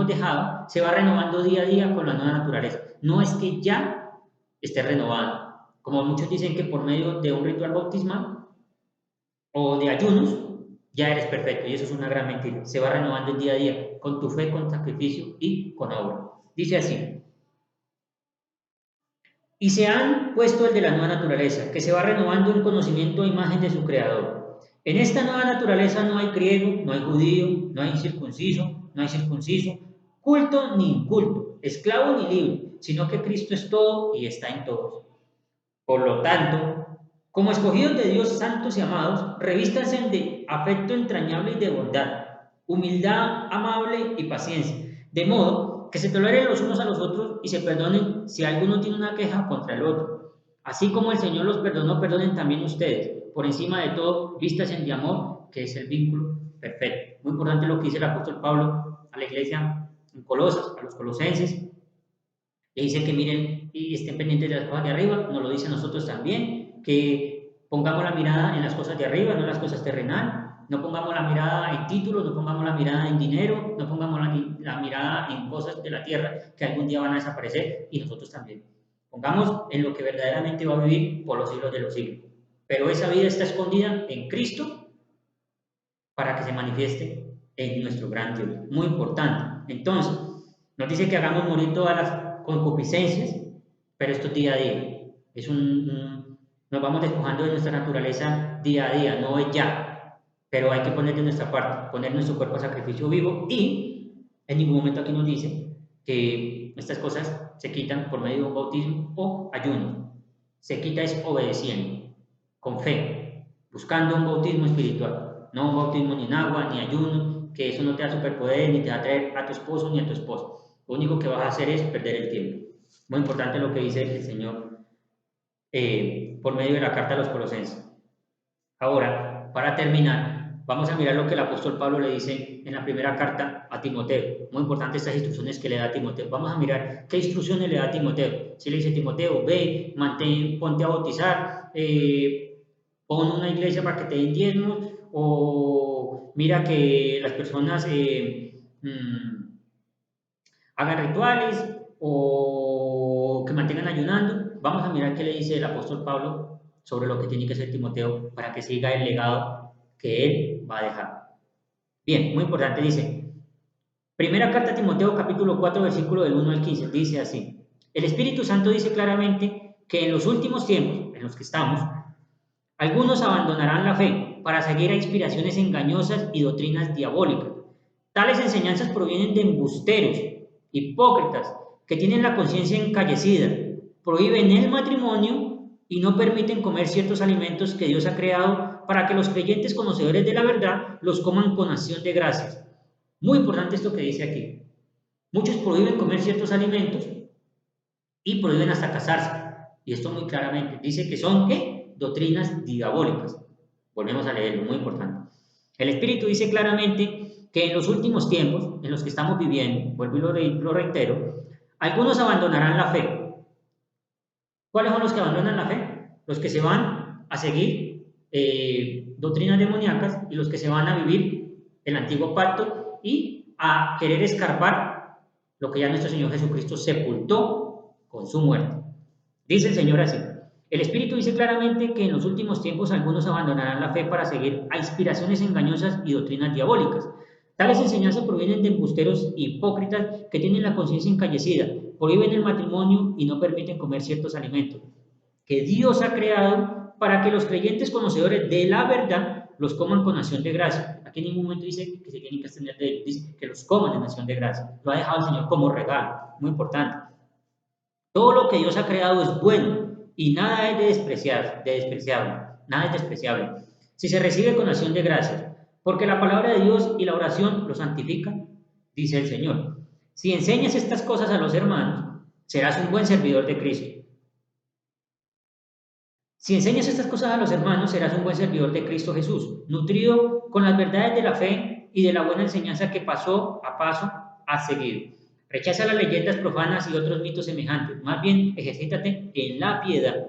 dejado se va renovando día a día con la nueva naturaleza. No es que ya esté renovada, como muchos dicen que por medio de un ritual bautismal o de ayunos ya eres perfecto, y eso es una gran mentira. Se va renovando el día a día con tu fe, con sacrificio y con obra. Dice así: y se han puesto el de la nueva naturaleza, que se va renovando en conocimiento a imagen de su creador. En esta nueva naturaleza no hay griego, no hay judío, no hay circunciso, no hay circunciso, culto ni inculto, esclavo ni libre, sino que Cristo es todo y está en todos. Por lo tanto, como escogidos de Dios, santos y amados, revístanse de afecto entrañable y de bondad, humildad amable y paciencia, de modo que se toleren los unos a los otros y se perdonen si alguno tiene una queja contra el otro. Así como el Señor los perdonó, perdonen también ustedes. Por encima de todo, vístanse de amor, que es el vínculo Perfecto. Muy importante lo que dice el apóstol Pablo a la iglesia en Colosas, a los colosenses. Le dice que miren y estén pendientes de las cosas de arriba, nos lo dice a nosotros también, que pongamos la mirada en las cosas de arriba, no en las cosas terrenales. No pongamos la mirada en títulos, no pongamos la mirada en dinero, no pongamos la mirada en cosas de la tierra que algún día van a desaparecer y nosotros también. Pongamos en lo que verdaderamente va a vivir por los siglos de los siglos. Pero esa vida está escondida en Cristo para que se manifieste en nuestro gran Dios. Muy importante. Entonces, nos dice que hagamos morir todas las concupiscencias, pero esto es día a día. Nos vamos despojando de nuestra naturaleza día a día, no es ya, pero hay que poner de nuestra parte, poner nuestro cuerpo a sacrificio vivo y en ningún momento aquí nos dice que estas cosas se quitan por medio de un bautismo o ayuno. Se quita es obedeciendo, con fe, buscando un bautismo espiritual, no un bautismo ni en agua, ni ayuno, que eso no te da superpoder, ni te va a traer a tu esposo ni a tu esposa. Lo único que vas a hacer es perder el tiempo. Muy importante lo que dice el Señor por medio de la carta a los Colosenses. Ahora, para terminar, vamos a mirar lo que el apóstol Pablo le dice en la primera carta a Timoteo. Muy importante estas instrucciones que le da a Timoteo. Vamos a mirar qué instrucciones le da a Timoteo. Si le dice Timoteo, ve, ponte a bautizar, pon una iglesia para que te den diezmos, o mira que las personas hagan rituales o que mantengan ayunando. Vamos a mirar qué le dice el apóstol Pablo sobre lo que tiene que hacer Timoteo para que siga el legado que él va a dejar. Bien, muy importante, dice, primera carta a Timoteo, capítulo 4, versículo del 1 al 15, dice así, el Espíritu Santo dice claramente que en los últimos tiempos en los que estamos, algunos abandonarán la fe para seguir a inspiraciones engañosas y doctrinas diabólicas. Tales enseñanzas provienen de embusteros, hipócritas, que tienen la conciencia encallecida, prohíben el matrimonio y no permiten comer ciertos alimentos que Dios ha creado para que los creyentes conocedores de la verdad los coman con acción de gracias. Muy importante esto que dice aquí. Muchos prohíben comer ciertos alimentos y prohíben hasta casarse. Y esto muy claramente dice que son ¿qué? Doctrinas diabólicas. Volvemos a leerlo, muy importante. El Espíritu dice claramente que en los últimos tiempos en los que estamos viviendo, vuelvo y lo reitero, algunos abandonarán la fe. ¿Cuáles son los que abandonan la fe? Los que se van a seguir doctrinas demoníacas y los que se van a vivir el antiguo pacto y a querer escarbar lo que ya nuestro Señor Jesucristo sepultó con su muerte. Dice el Señor así, el Espíritu dice claramente que en los últimos tiempos algunos abandonarán la fe para seguir a inspiraciones engañosas y doctrinas diabólicas. Tales enseñanzas provienen de embusteros hipócritas que tienen la conciencia encallecida, prohíben el matrimonio y no permiten comer ciertos alimentos que Dios ha creado para que los creyentes conocedores de la verdad los coman con acción de gracia. Aquí en ningún momento dice que se tienen que abstener de ellos, dice que los coman en acción de gracia. Lo ha dejado el Señor como regalo, muy importante. Todo lo que Dios ha creado es bueno y nada es despreciable, nada es despreciable. Si se recibe con acción de gracias, porque la palabra de Dios y la oración lo santifican, dice el Señor. Si enseñas estas cosas a los hermanos, serás un buen servidor de Cristo. Si enseñas estas cosas a los hermanos, serás un buen servidor de Cristo Jesús, nutrido con las verdades de la fe y de la buena enseñanza que paso a paso has seguido. Rechaza las leyendas profanas y otros mitos semejantes. Más bien, ejercítate en la piedad.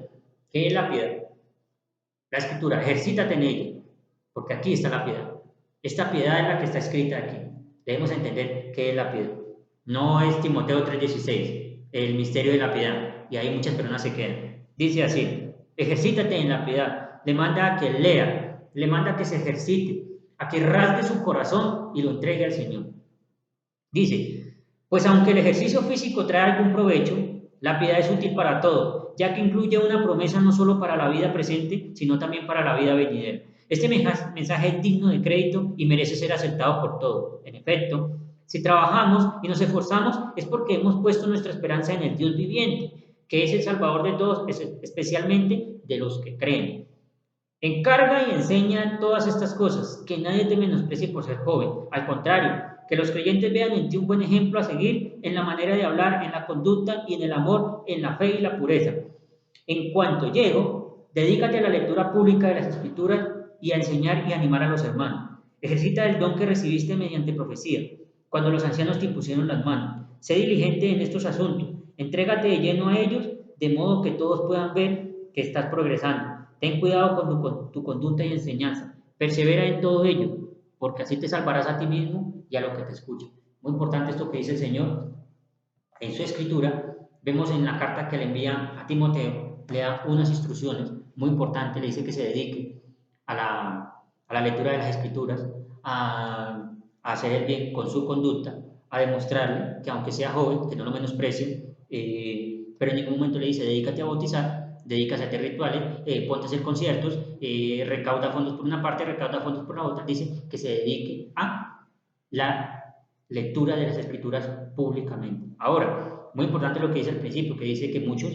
¿Qué es la piedad? La Escritura. Ejercítate en ella, porque aquí está la piedad. Esta piedad es la que está escrita aquí. Debemos entender qué es la piedad. No es Timoteo 3:16, el misterio de la piedad. Y ahí muchas personas se quedan. Dice así, ejercítate en la piedad. Le manda a que lea, le manda a que se ejercite, a que rasgue su corazón y lo entregue al Señor. Dice, pues aunque el ejercicio físico trae algún provecho, la piedad es útil para todo, ya que incluye una promesa no solo para la vida presente, sino también para la vida venidera. Este mensaje es digno de crédito y merece ser aceptado por todos. En efecto, si trabajamos y nos esforzamos es porque hemos puesto nuestra esperanza en el Dios viviente, que es el Salvador de todos, especialmente de los que creen. Encarga y enseña todas estas cosas, que nadie te menosprecie por ser joven. Al contrario, que los creyentes vean en ti un buen ejemplo a seguir en la manera de hablar, en la conducta y en el amor, en la fe y la pureza. En cuanto llego, dedícate a la lectura pública de las Escrituras y a enseñar y animar a los hermanos. Ejercita el don que recibiste mediante profecía, cuando los ancianos te impusieron las manos. Sé diligente en estos asuntos, entrégate de lleno a ellos, de modo que todos puedan ver que estás progresando. Ten cuidado con tu conducta y enseñanza. Persevera en todo ello, porque así te salvarás a ti mismo y a lo que te escuche. Muy importante esto que dice el Señor en su escritura. Vemos en la carta que le envía a Timoteo, le da unas instrucciones muy importantes, le dice que se dedique a la lectura de las escrituras, a hacer el bien con su conducta, a demostrarle que aunque sea joven, que no lo menosprecie, pero en ningún momento le dice dedícate a bautizar, dedícase a hacer rituales, ponte a hacer conciertos, recauda fondos por una parte, recauda fondos por la otra. Dice que se dedique a la lectura de las escrituras públicamente. Ahora, muy importante lo que dice al principio, que dice que muchos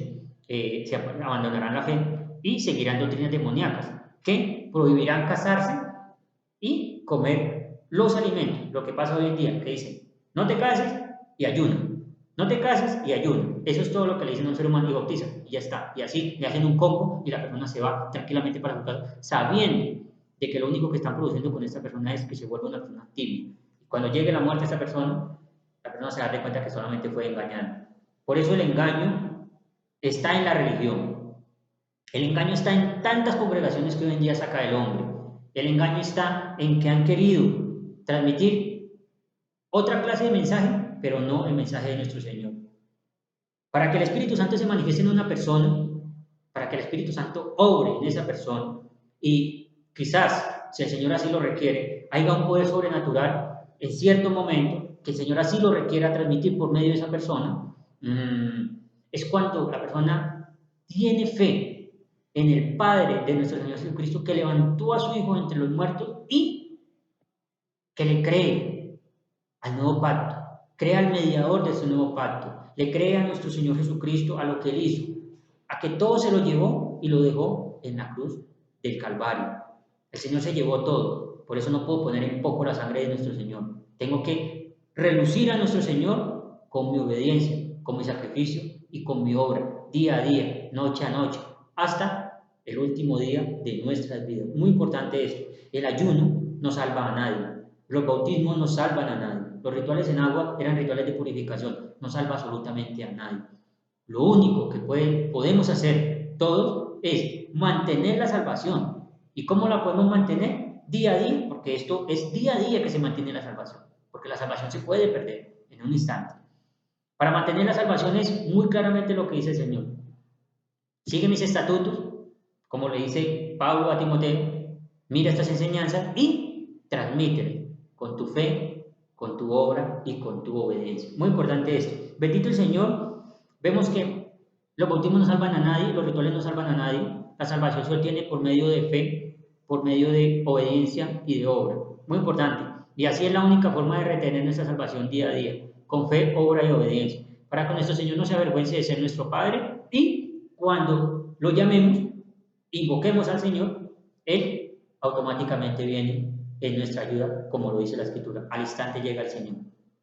se abandonarán la fe y seguirán doctrinas demoníacas, que prohibirán casarse y comer los alimentos. Lo que pasa hoy en día, que dicen, no te cases y ayuna, no te cases y ayuna. Eso es todo lo que le dicen a un ser humano y bautiza, y ya está. Y así le hacen un combo y la persona se va tranquilamente para su casa, sabiendo de que lo único que están produciendo con esta persona es que se vuelva una persona tibia. Cuando llegue la muerte de esta persona, la persona se da cuenta que solamente fue engañada. Por eso el engaño está en la religión. El engaño está en tantas congregaciones que hoy en día saca el hombre. El engaño está en que han querido transmitir otra clase de mensaje, pero no el mensaje de nuestro Señor. Para que el Espíritu Santo se manifieste en una persona, para que el Espíritu Santo obre en esa persona y quizás, si el Señor así lo requiere, haya un poder sobrenatural en cierto momento que el Señor así lo requiera transmitir por medio de esa persona, es cuando la persona tiene fe en el Padre de nuestro Señor Jesucristo, que levantó a su Hijo entre los muertos y que le cree al nuevo pacto, cree al mediador de ese nuevo pacto, le cree a nuestro Señor Jesucristo, a lo que Él hizo, a que todo se lo llevó y lo dejó en la cruz del Calvario. El Señor se llevó todo, por eso no puedo poner en poco la sangre de nuestro Señor. Tengo que relucir a nuestro Señor con mi obediencia, con mi sacrificio y con mi obra, día a día, noche a noche, hasta el último día de nuestras vidas. Muy importante esto, el ayuno no salva a nadie, los bautismos no salvan a nadie, los rituales en agua eran rituales de purificación, no salva absolutamente a nadie. Lo único que podemos hacer todos es mantener la salvación. ¿Y cómo la podemos mantener? Día a día, porque esto es día a día que se mantiene la salvación, porque la salvación se puede perder en un instante. Para mantener la salvación es muy claramente lo que dice el Señor. Sigue mis estatutos, como le dice Pablo a Timoteo, mira estas enseñanzas y transmítelas con tu fe, con tu obra y con tu obediencia. Muy importante esto. Bendito el Señor. Vemos que los bautismos no salvan a nadie, los rituales no salvan a nadie. La salvación se obtiene por medio de fe, por medio de obediencia y de obra. Muy importante. Y así es la única forma de retener nuestra salvación día a día, con fe, obra y obediencia, para que nuestro Señor no se avergüence de ser nuestro Padre y cuando lo llamemos, invoquemos al Señor, Él automáticamente viene en nuestra ayuda, como lo dice la Escritura. Al instante llega el Señor.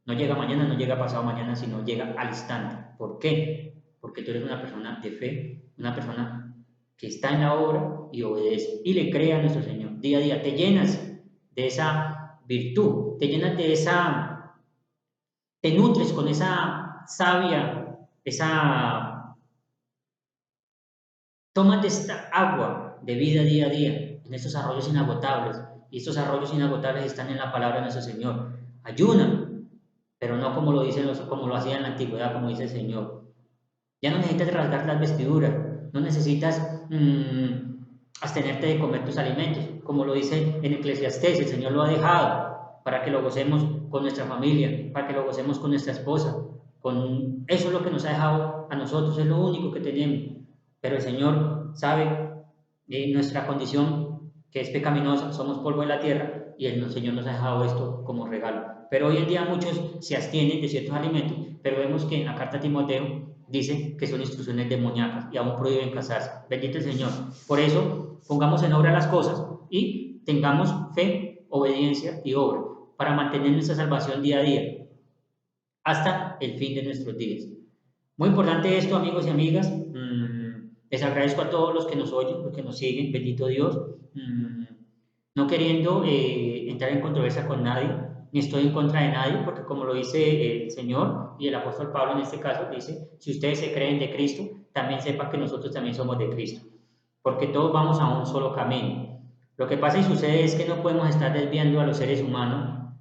No llega mañana, no llega pasado mañana, sino llega al instante. ¿Por qué? Porque tú eres una persona de fe, una persona que está en la obra y obedece y le cree a nuestro Señor. Día a día te llenas de esa virtud, te llenas de esa, te nutres con esa savia, tómate esta agua de vida día a día en estos arroyos inagotables. Y estos arroyos inagotables están en la palabra de nuestro Señor. Ayuna, pero no como lo dicen como lo hacía en la antigüedad, como dice el Señor. Ya no necesitas rasgar las vestiduras, no necesitas abstenerte de comer tus alimentos, como lo dice en Eclesiastés. El Señor lo ha dejado para que lo gocemos con nuestra familia, para que lo gocemos con nuestra esposa. Eso es lo que nos ha dejado a nosotros, es lo único que tenemos. Pero el Señor sabe nuestra condición, que es pecaminosa, somos polvo de la tierra, y el Señor nos ha dejado esto como regalo. Pero hoy en día muchos se abstienen de ciertos alimentos, pero vemos que en la carta a Timoteo dice que son instrucciones demoníacas y aún prohíben casarse. Bendito el Señor. Por eso, pongamos en obra las cosas y tengamos fe, obediencia y obra para mantener nuestra salvación día a día hasta el fin de nuestros días. Muy importante esto, amigos y amigas. Les agradezco a todos los que nos oyen, los que nos siguen. Bendito Dios. no queriendo entrar en controversia con nadie, ni estoy en contra de nadie, porque como lo dice el Señor y el apóstol Pablo en este caso, dice, si ustedes se creen de Cristo, también sepan que nosotros también somos de Cristo, porque todos vamos a un solo camino. Lo que pasa y sucede es que no podemos estar desviando a los seres humanos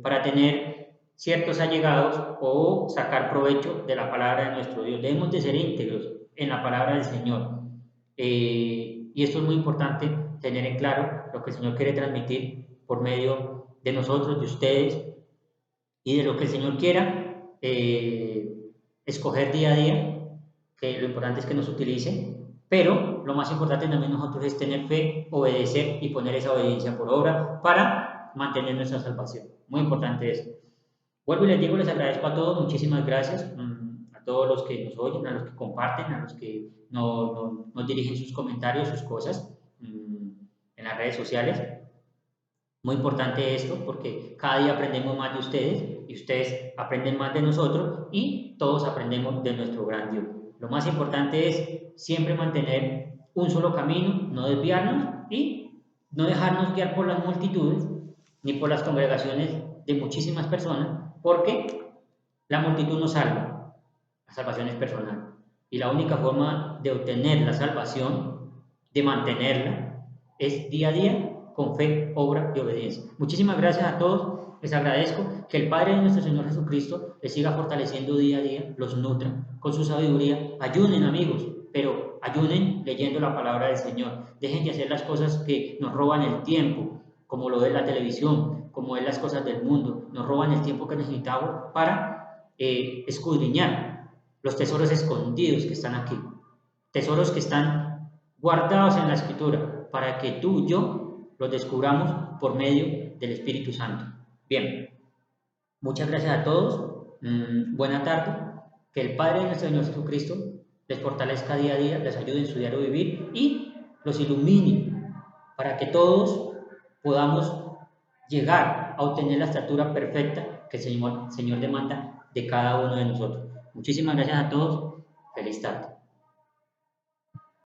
para tener ciertos allegados o sacar provecho de la palabra de nuestro Dios. Debemos de ser íntegros en la palabra del Señor. Y esto es muy importante tener en claro lo que el Señor quiere transmitir por medio de nosotros, de ustedes y de lo que el Señor quiera escoger día a día, que lo importante es que nos utilice, pero lo más importante también nosotros es tener fe, obedecer y poner esa obediencia por obra para mantener nuestra salvación. Muy importante eso. Vuelvo y les digo, les agradezco a todos, muchísimas gracias, a todos los que nos oyen, a los que comparten, a los que nos dirigen sus comentarios, sus cosas en las redes sociales. Muy importante esto porque cada día aprendemos más de ustedes y ustedes aprenden más de nosotros y todos aprendemos de nuestro gran Dios. Lo más importante es siempre mantener un solo camino, no desviarnos y no dejarnos guiar por las multitudes ni por las congregaciones de muchísimas personas, porque la multitud no salva, la salvación es personal. Y la única forma de obtener la salvación, de mantenerla, es día a día con fe, obra y obediencia. Muchísimas gracias a todos, les agradezco que el Padre de nuestro Señor Jesucristo les siga fortaleciendo día a día, los nutra con su sabiduría. Ayunen, amigos, pero ayunen leyendo la palabra del Señor. Dejen de hacer las cosas que nos roban el tiempo, como lo es la televisión, como es las cosas del mundo. Nos roban el tiempo que necesitamos para escudriñar los tesoros escondidos que están aquí. Tesoros que están guardados en la Escritura para que tú y yo los descubramos por medio del Espíritu Santo. Bien, muchas gracias a todos. Buena tarde. Que el Padre de nuestro Señor Jesucristo les fortalezca día a día, les ayude en su diario vivir y los ilumine para que todos podamos llegar a obtener la estatura perfecta que el Señor demanda de cada uno de nosotros. Muchísimas gracias a todos. Feliz tarde.